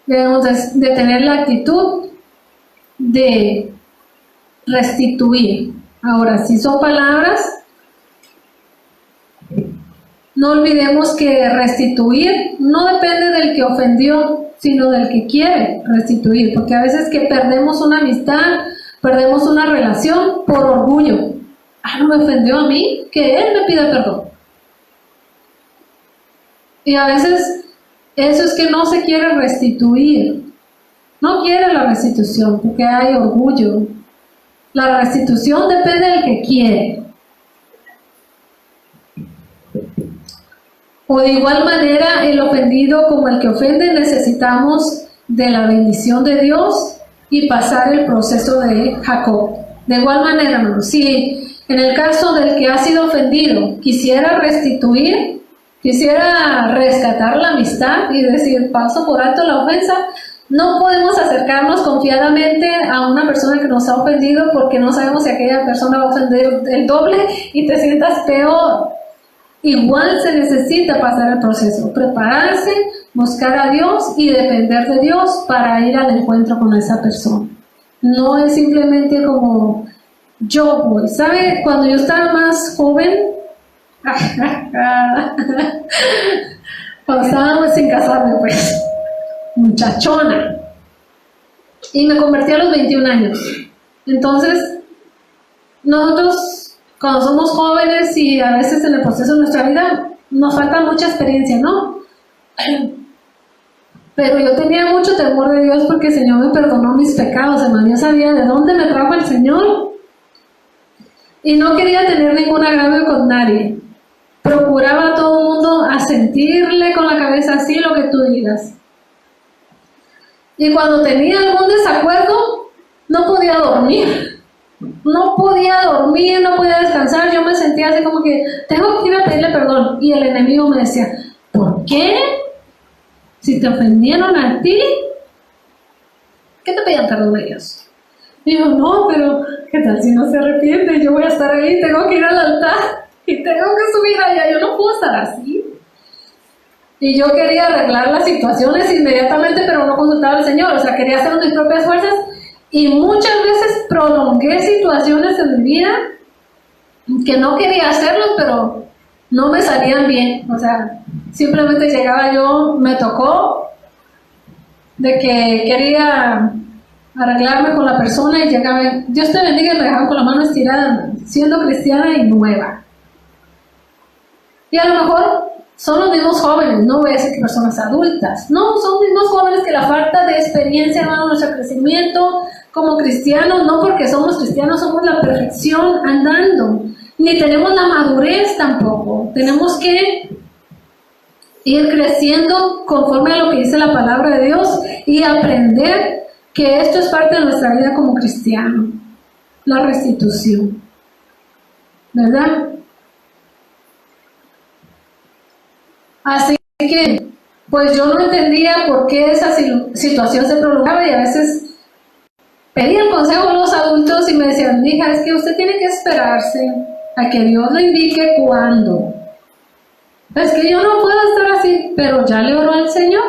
debemos de tener la actitud de restituir. Ahora, si son palabras, no olvidemos que restituir no depende del que ofendió, sino del que quiere restituir, porque a veces que perdemos una amistad, perdemos una relación por orgullo. Ah, no me ofendió a mí, que él me pida perdón. Y a veces eso es que no se quiere restituir, no quiere la restitución, porque hay orgullo. La restitución depende del que quiere. O de igual manera, el ofendido como el que ofende, necesitamos de la bendición de Dios y pasar el proceso de Jacob. De igual manera, hermanos, si en el caso del que ha sido ofendido quisiera restituir, quisiera rescatar la amistad y decir, paso por alto la ofensa, no podemos acercarnos confiadamente a una persona que nos ha ofendido porque no sabemos si aquella persona va a ofender el doble y te sientas peor. Igual se necesita pasar el proceso, prepararse, buscar a Dios y depender de Dios para ir al encuentro con esa persona. No es simplemente como yo voy. ¿Sabe? Cuando yo estaba más joven, cuando estábamos sin casarme, pues, muchachona, y me convertí a los 21 años. Entonces, nosotros, cuando somos jóvenes y a veces en el proceso de nuestra vida nos falta mucha experiencia, ¿no? Pero yo tenía mucho temor de Dios porque el Señor me perdonó mis pecados, hermano. Yo sabía de dónde me trajo el Señor. Y no quería tener ningún agravio con nadie. Procuraba a todo el mundo asentirle con la cabeza así lo que tú digas. Y cuando tenía algún desacuerdo, no podía dormir. No podía dormir, no podía descansar. Yo me sentía así como que tengo que ir a pedirle perdón. Y el enemigo me decía, ¿por qué? Si te ofendieron a ti, ¿qué te pedían perdón ellos? Y yo, no, pero ¿qué tal si no se arrepiente? Yo voy a estar ahí, tengo que ir al altar y tengo que subir allá. Yo no puedo estar así. Y yo quería arreglar las situaciones inmediatamente, pero no consultaba al Señor. O sea, quería hacer mis propias fuerzas. Y muchas veces prolongué situaciones en mi vida que no quería hacerlos, pero no me salían bien. O sea, simplemente llegaba yo, me tocó de que quería arreglarme con la persona y llegaba, Dios te bendiga, y me dejaban con la mano estirada, siendo cristiana y nueva. Y a lo mejor son los mismos jóvenes, no voy a decir que personas adultas, no, son los mismos jóvenes que la falta de experiencia, hermano, nuestro crecimiento como cristianos, no porque somos cristianos somos la perfección andando, ni tenemos la madurez tampoco, tenemos que ir creciendo conforme a lo que dice la palabra de Dios y aprender que esto es parte de nuestra vida como cristiano, la restitución, ¿verdad? Así que, pues yo no entendía por qué esa situación se prolongaba y a veces pedía el consejo a los adultos y me decían, hija, es que usted tiene que esperarse a que Dios le indique cuándo. Es que yo no puedo estar así, pero ya le oró al Señor,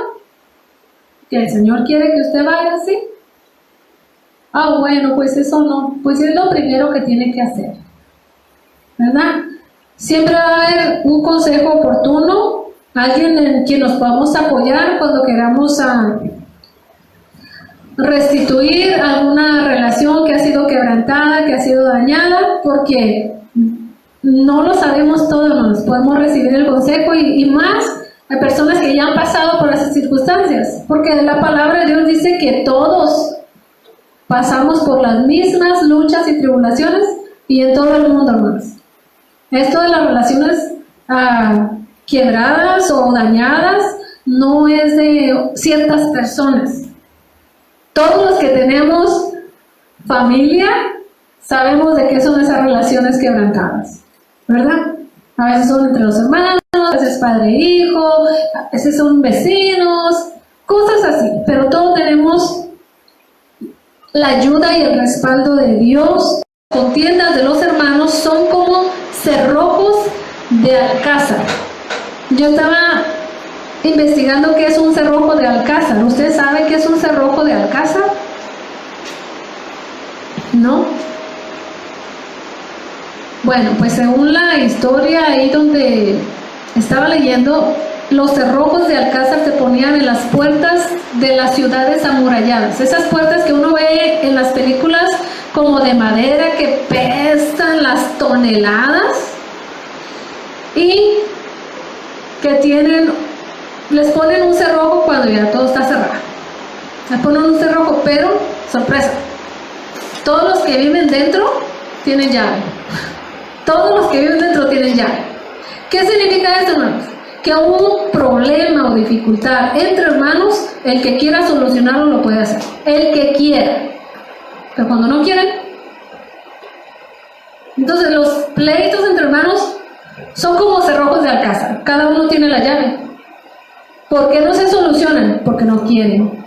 que el Señor quiere que usted vaya así. Ah, bueno, pues eso no, pues es lo primero que tiene que hacer, ¿verdad? Siempre va a haber un consejo oportuno, alguien en quien nos podamos apoyar cuando queramos restituir alguna relación que ha sido quebrantada, que ha sido dañada, porque no lo sabemos todo, nos podemos recibir el consejo y más hay personas que ya han pasado por esas circunstancias, porque la palabra de Dios dice que todos pasamos por las mismas luchas y tribulaciones y en todo el mundo, hermanos. Esto de las relaciones quebradas o dañadas no es de ciertas personas. Todos los que tenemos familia sabemos de qué son esas relaciones quebrantadas, ¿verdad? A veces son entre los hermanos, a veces padre e hijo, a veces son vecinos, cosas así, pero todos tenemos la ayuda y el respaldo de Dios. Contiendas de los hermanos son como cerrojos de alcázar. Yo estaba investigando qué es un cerrojo de alcázar. ¿Usted sabe qué es un cerrojo de alcázar? ¿No? Bueno, pues según la historia ahí donde estaba leyendo, los cerrojos de alcázar se ponían en las puertas de las ciudades amuralladas. Esas puertas que uno ve en las películas como de madera que pesan las toneladas y que les ponen un cerrojo cuando ya todo está cerrado. Les ponen un cerrojo, pero, sorpresa, todos los que viven dentro tienen llave. Todos los que viven dentro tienen llave. ¿Qué significa esto, hermanos? Que hubo un problema o dificultad entre hermanos, el que quiera solucionarlo lo puede hacer. El que quiera. Pero cuando no quieren, entonces los pleitos entre hermanos son como cerrojos de alcázar. Cada uno tiene la llave. ¿Por qué no se solucionan? Porque no quieren.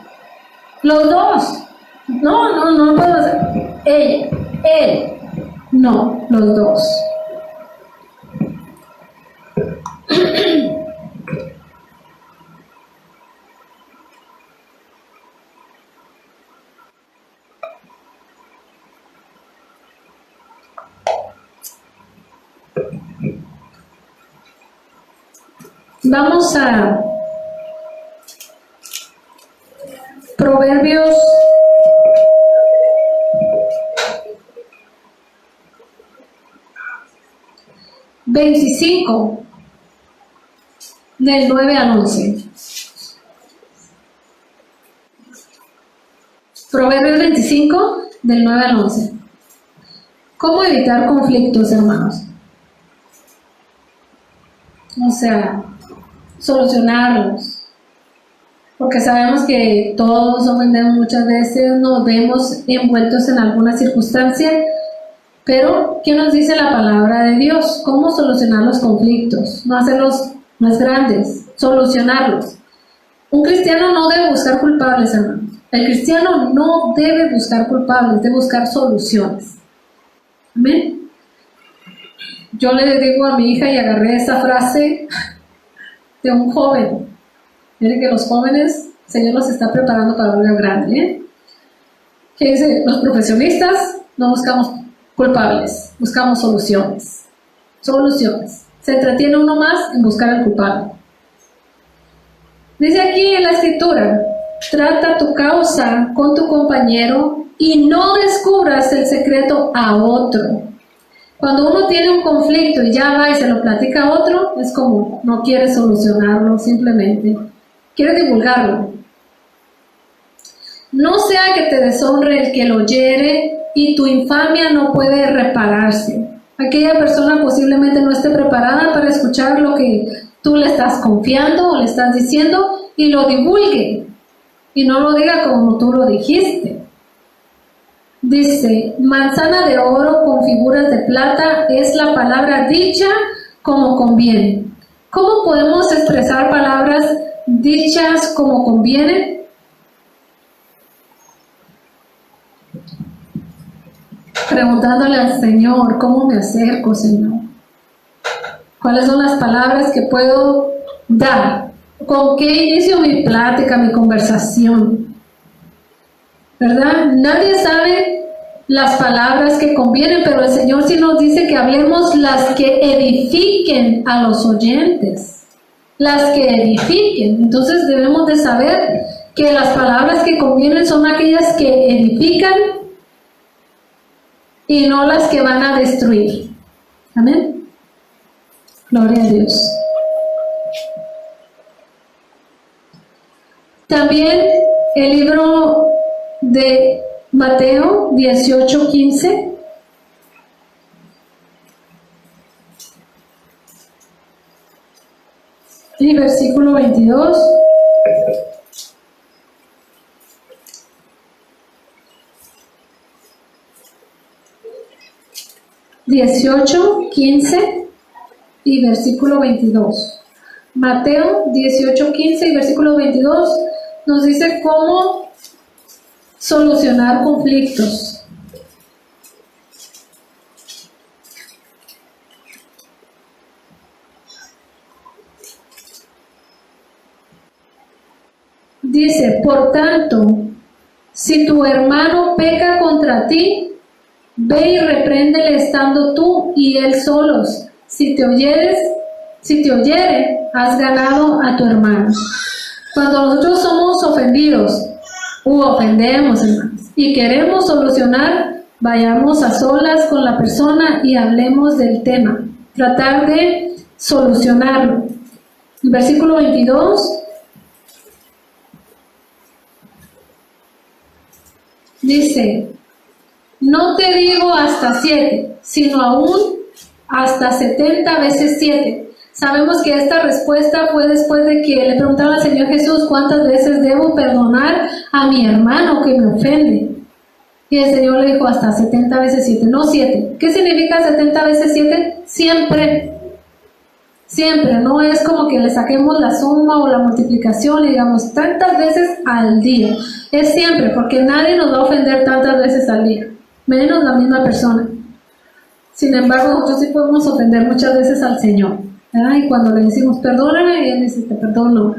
Los dos. No puedo hacer. Él. No, los dos. Vamos a Proverbios 25, del 9 al 11. Proverbios 25, del 9 al 11. ¿Cómo evitar conflictos, hermanos? O sea, solucionarlos. Porque sabemos que todos muchas veces nos vemos envueltos en alguna circunstancia, pero ¿qué nos dice la palabra de Dios? ¿Cómo solucionar los conflictos? No hacerlos más grandes, solucionarlos. Un cristiano no debe buscar culpables, hermanos. El cristiano no debe buscar culpables, debe buscar soluciones. Amén. Yo le digo a mi hija y agarré esta frase de un joven. Miren que los jóvenes, el Señor los está preparando para algo grande, ¿eh? Que dice, los profesionistas no buscamos culpables, buscamos soluciones. Soluciones. Se entretiene uno más en buscar al culpable. Dice aquí en la escritura, trata tu causa con tu compañero y no descubras el secreto a otro. Cuando uno tiene un conflicto y ya va y se lo platica a otro, es como no quiere solucionarlo, simplemente quiere divulgarlo. No sea que te deshonre el que lo oyere y tu infamia no puede repararse. Aquella persona posiblemente no esté preparada para escuchar lo que tú le estás confiando o le estás diciendo y lo divulgue y no lo diga como tú lo dijiste. Dice, manzana de oro con figuras de plata es la palabra dicha como conviene. ¿Cómo podemos expresar palabras dichas como conviene? Preguntándole al Señor, ¿cómo me acerco, Señor? ¿Cuáles son las palabras que puedo dar? ¿Con qué inicio mi plática, mi conversación? ¿Verdad? Nadie sabe las palabras que convienen, pero el Señor sí nos dice que hablemos las que edifiquen a los oyentes. Las que edifiquen. Entonces debemos de saber que las palabras que convienen son aquellas que edifican y no las que van a destruir. Amén. Gloria a Dios. También el libro de Mateo 18:15. Y versículo 22. Dieciocho, 15 y versículo 22. Mateo 18, 15 y versículo 22 nos dice cómo solucionar conflictos. Dice, por tanto, si tu hermano peca contra ti, ve y repréndele estando tú y él solos. Si te oyere, has ganado a tu hermano. Cuando nosotros somos ofendidos u ofendemos, hermanos, y queremos solucionar, vayamos a solas con la persona y hablemos del tema. Tratar de solucionarlo. El versículo 22 dice, no te digo hasta 7, sino aún hasta 70 veces 7. Sabemos que esta respuesta fue después de que le preguntaron al Señor Jesús cuántas veces debo perdonar a mi hermano que me ofende. Y el Señor le dijo hasta 70 veces 7, no 7. ¿Qué significa 70 veces 7? Siempre. Siempre, no es como que le saquemos la suma o la multiplicación y digamos tantas veces al día. Es siempre, porque nadie nos va a ofender tantas veces al día, menos la misma persona. Sin embargo, nosotros sí podemos ofender muchas veces al Señor, ¿verdad? Y cuando le decimos perdóname, y Él dice te perdono,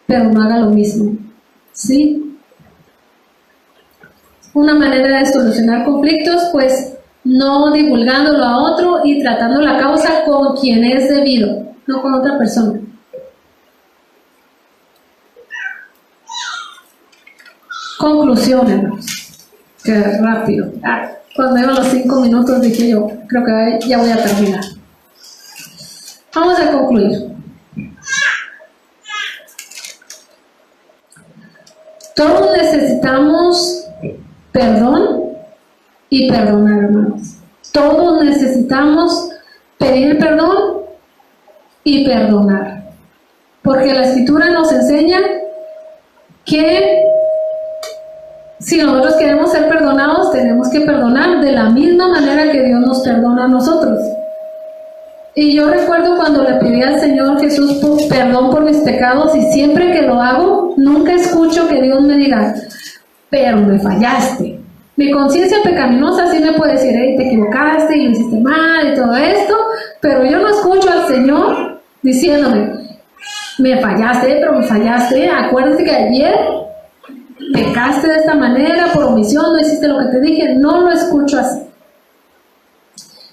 pero no haga lo mismo. ¿Sí? Una manera de solucionar conflictos, pues no divulgándolo a otro y tratando la causa con quien es debido, no con otra persona. Conclusión, hermanos. Qué rápido. Cuando iban los 5 minutos dije yo, creo que ya voy a terminar. Vamos a concluir. Todos necesitamos perdón y perdonar, hermanos. Todos necesitamos pedir perdón y perdonar, porque la Escritura nos enseña que si nosotros queremos ser perdonados, tenemos que perdonar de la misma manera que Dios nos perdona a nosotros. Y yo recuerdo cuando le pedí al Señor Jesús perdón por mis pecados, y siempre que lo hago, nunca escucho que Dios me diga, pero me fallaste. Mi conciencia pecaminosa sí me puede decir, hey, te equivocaste y lo hiciste mal y todo esto, pero yo no escucho al Señor diciéndome, me fallaste, pero me fallaste. Acuérdate que ayer pecaste de esta manera, por omisión, no hiciste lo que te dije. No lo escucho así.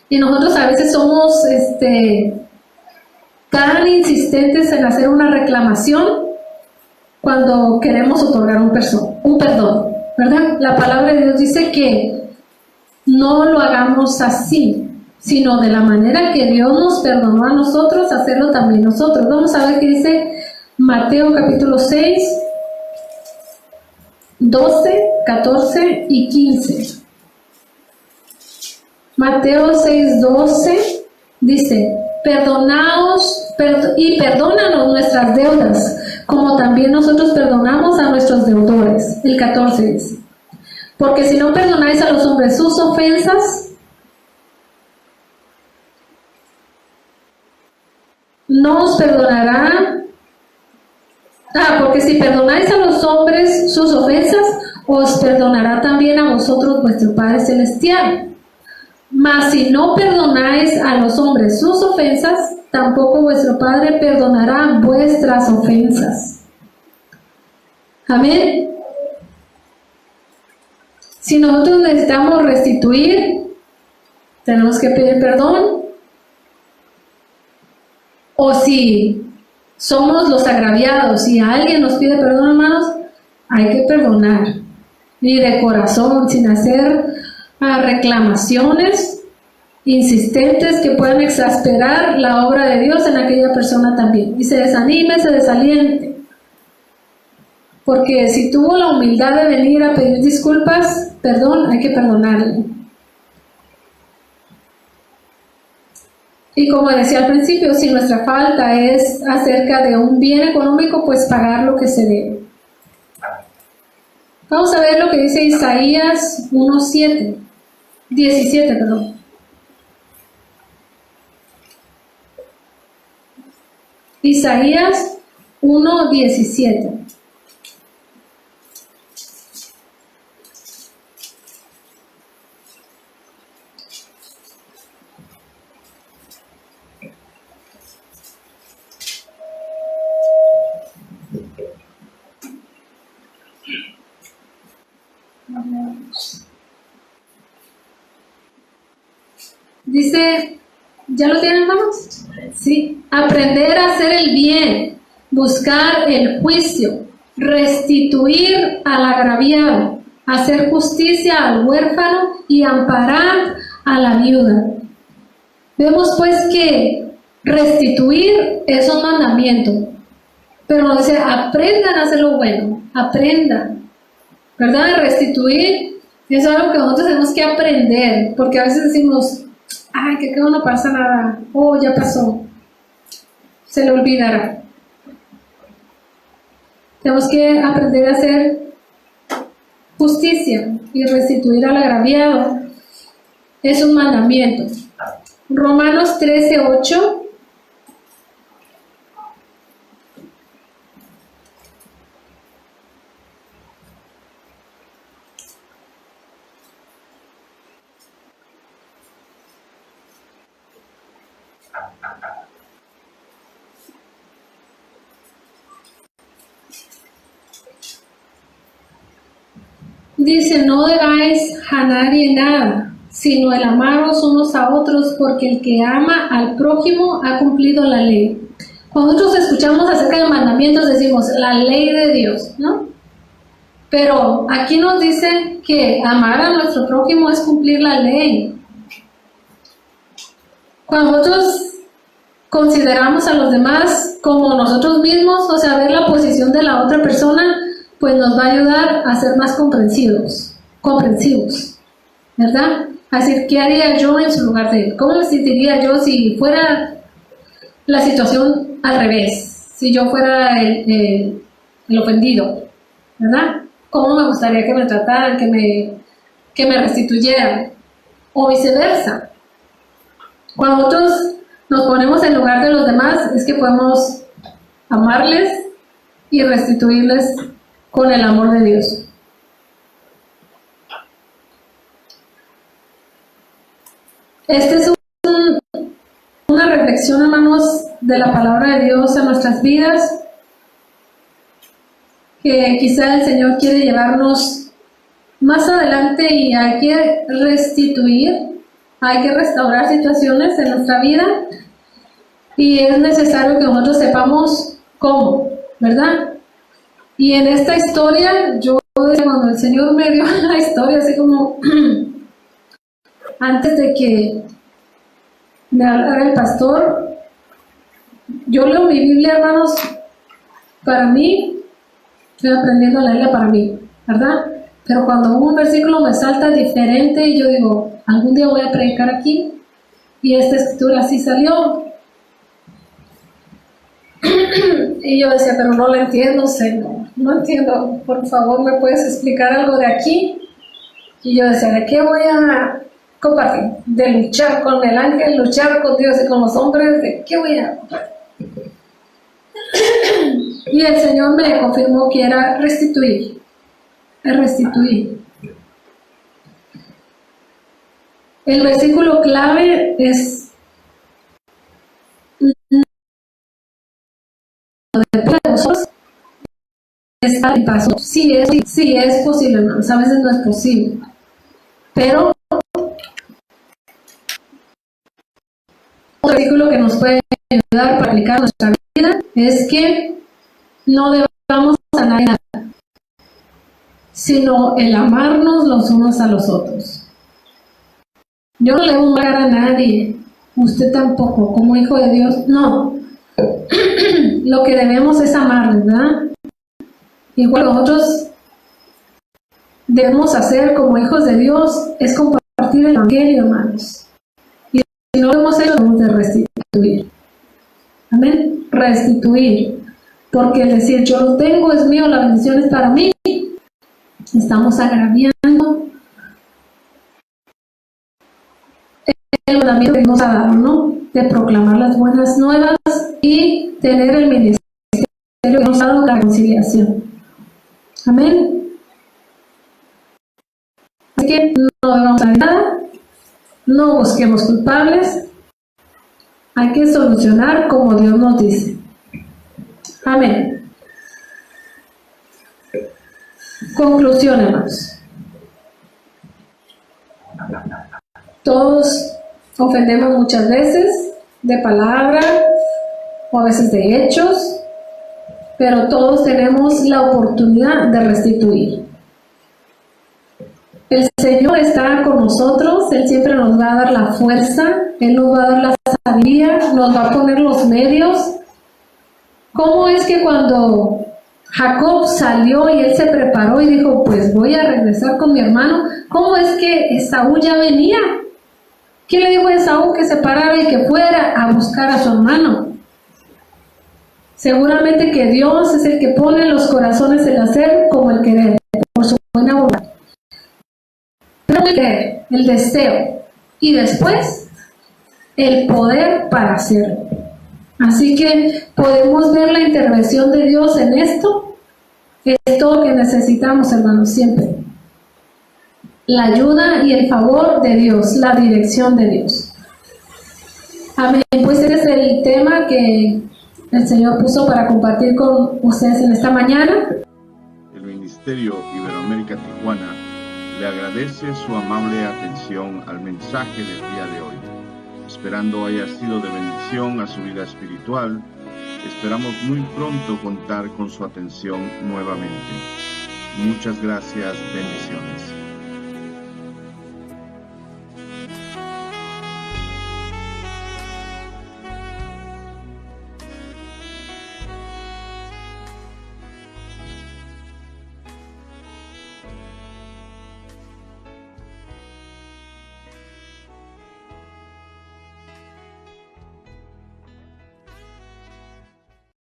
Y nosotros a veces somos tan insistentes en hacer una reclamación cuando queremos otorgar un perdón, ¿verdad? La palabra de Dios dice que no lo hagamos así, sino de la manera que Dios nos perdonó a nosotros, hacerlo también nosotros. Vamos a ver qué dice Mateo capítulo 6, 12, 14 y 15. Mateo 6, 12 dice, perdónanos nuestras deudas, como también nosotros perdonamos a nuestros deudores. El 14 dice, porque si no perdonáis a los hombres sus ofensas, no os perdonará. Porque si perdonáis a los hombres sus ofensas, os perdonará también a vosotros vuestro Padre Celestial. Mas si no perdonáis a los hombres sus ofensas, tampoco vuestro Padre perdonará vuestras ofensas. Amén. Si nosotros necesitamos restituir, tenemos que pedir perdón. O si somos los agraviados y alguien nos pide perdón, hermanos, hay que perdonar. Y de corazón, sin hacer reclamaciones insistentes que puedan exasperar la obra de Dios en aquella persona también. Y se desanime, se desaliente. Porque si tuvo la humildad de venir a pedir disculpas, perdón, hay que perdonarle. Y como decía al principio, si nuestra falta es acerca de un bien económico, pues pagar lo que se debe. Vamos a ver lo que dice Isaías 17, perdón. Isaías 1:17. Dice, ¿ya lo tienen, hermanos? Sí. Aprender a hacer el bien, buscar el juicio, restituir al agraviado, hacer justicia al huérfano y amparar a la viuda. Vemos pues que restituir es un mandamiento, pero nos dice, aprendan a hacer lo bueno, aprendan, ¿verdad? Restituir es algo que nosotros tenemos que aprender, porque a veces decimos, ay, que no pasa nada, oh, ya pasó, se le olvidará. Tenemos que aprender a hacer justicia y restituir al agraviado. Es un mandamiento. Romanos 13:8. Dice, no debáis a nadie nada, sino el amaros unos a otros, porque el que ama al prójimo ha cumplido la ley. Cuando nosotros escuchamos acerca de mandamientos, decimos, la ley de Dios, ¿no? Pero aquí nos dice que amar a nuestro prójimo es cumplir la ley. Cuando nosotros consideramos a los demás como nosotros mismos, o sea, ver la posición de la otra persona, pues nos va a ayudar a ser más comprensivos comprensivos, ¿verdad? Así, ¿qué haría yo en su lugar de él? ¿Cómo me sentiría yo si fuera la situación al revés? Si yo fuera el ofendido, ¿verdad? ¿Cómo me gustaría que me trataran, que me restituyeran? O viceversa. Cuando nosotros nos ponemos en lugar de los demás, es que podemos amarles y restituirles con el amor de Dios. Este es una reflexión, hermanos, de la palabra de Dios en nuestras vidas, que quizá el Señor quiere llevarnos más adelante, y hay que restituir, hay que restaurar situaciones en nuestra vida, y es necesario que nosotros sepamos cómo, ¿verdad? Y en esta historia, yo cuando el Señor me dio la historia, así como antes de que me hablara el pastor, yo leo mi Biblia, hermanos, para mí, estoy aprendiendo a leerla para mí, ¿verdad? Pero cuando un versículo me salta diferente y yo digo, algún día voy a predicar aquí, y esta escritura así salió, y yo decía, pero no la entiendo, Señor, no entiendo, por favor, ¿me puedes explicar algo de aquí? Y yo decía, ¿de qué voy a compartir? De luchar con el ángel, luchar con Dios y con los hombres, ¿de qué voy a compartir? Y el Señor me confirmó que era restituir, es restituir. El versículo clave es de vosotros estar en paz. Sí es posible, hermanos, a veces no es posible, pero un versículo que nos puede ayudar para aplicar nuestra vida es que no debamos a nadie nada, sino el amarnos los unos a los otros. Yo no le voy a amar a nadie, usted tampoco, como hijo de Dios, no. Lo que debemos es amar, ¿verdad? Igual nosotros debemos hacer como hijos de Dios es compartir el evangelio, hermanos. Y si no lo hemos hecho, debemos de restituir. Amén. Restituir. Porque el decir yo lo tengo, es mío, la bendición es para mí, estamos agraviando el mandamiento que nos ha dado, ¿no? De proclamar las buenas nuevas y tener el ministerio que nos ha dado la reconciliación. Amén. Así que no debemos hacer nada, no busquemos culpables, hay que solucionar como Dios nos dice. Amén. Conclusión, hermanos. Todos ofendemos muchas veces, de palabra o a veces de hechos, pero todos tenemos la oportunidad de restituir. El Señor está con nosotros, Él siempre nos va a dar la fuerza, Él nos va a dar la sabiduría, nos va a poner los medios. ¿Cómo es que cuando Jacob salió y él se preparó y dijo, pues voy a regresar con mi hermano, cómo es que Esaú ya venía? ¿Qué le dijo a Esaú? Que se parara y que fuera a buscar a su hermano. Seguramente que Dios es el que pone en los corazones el hacer como el querer, por su buena voluntad. Pero el querer, el deseo, y después el poder para hacerlo. Así que podemos ver la intervención de Dios en esto. Es todo lo que necesitamos, hermanos, siempre. La ayuda y el favor de Dios, la dirección de Dios. Amén. Pues ese es el tema que el Señor puso para compartir con ustedes en esta mañana. El Ministerio Iberoamérica Tijuana le agradece su amable atención al mensaje del día de hoy. Esperando haya sido de bendición a su vida espiritual, esperamos muy pronto contar con su atención nuevamente. Muchas gracias, bendiciones.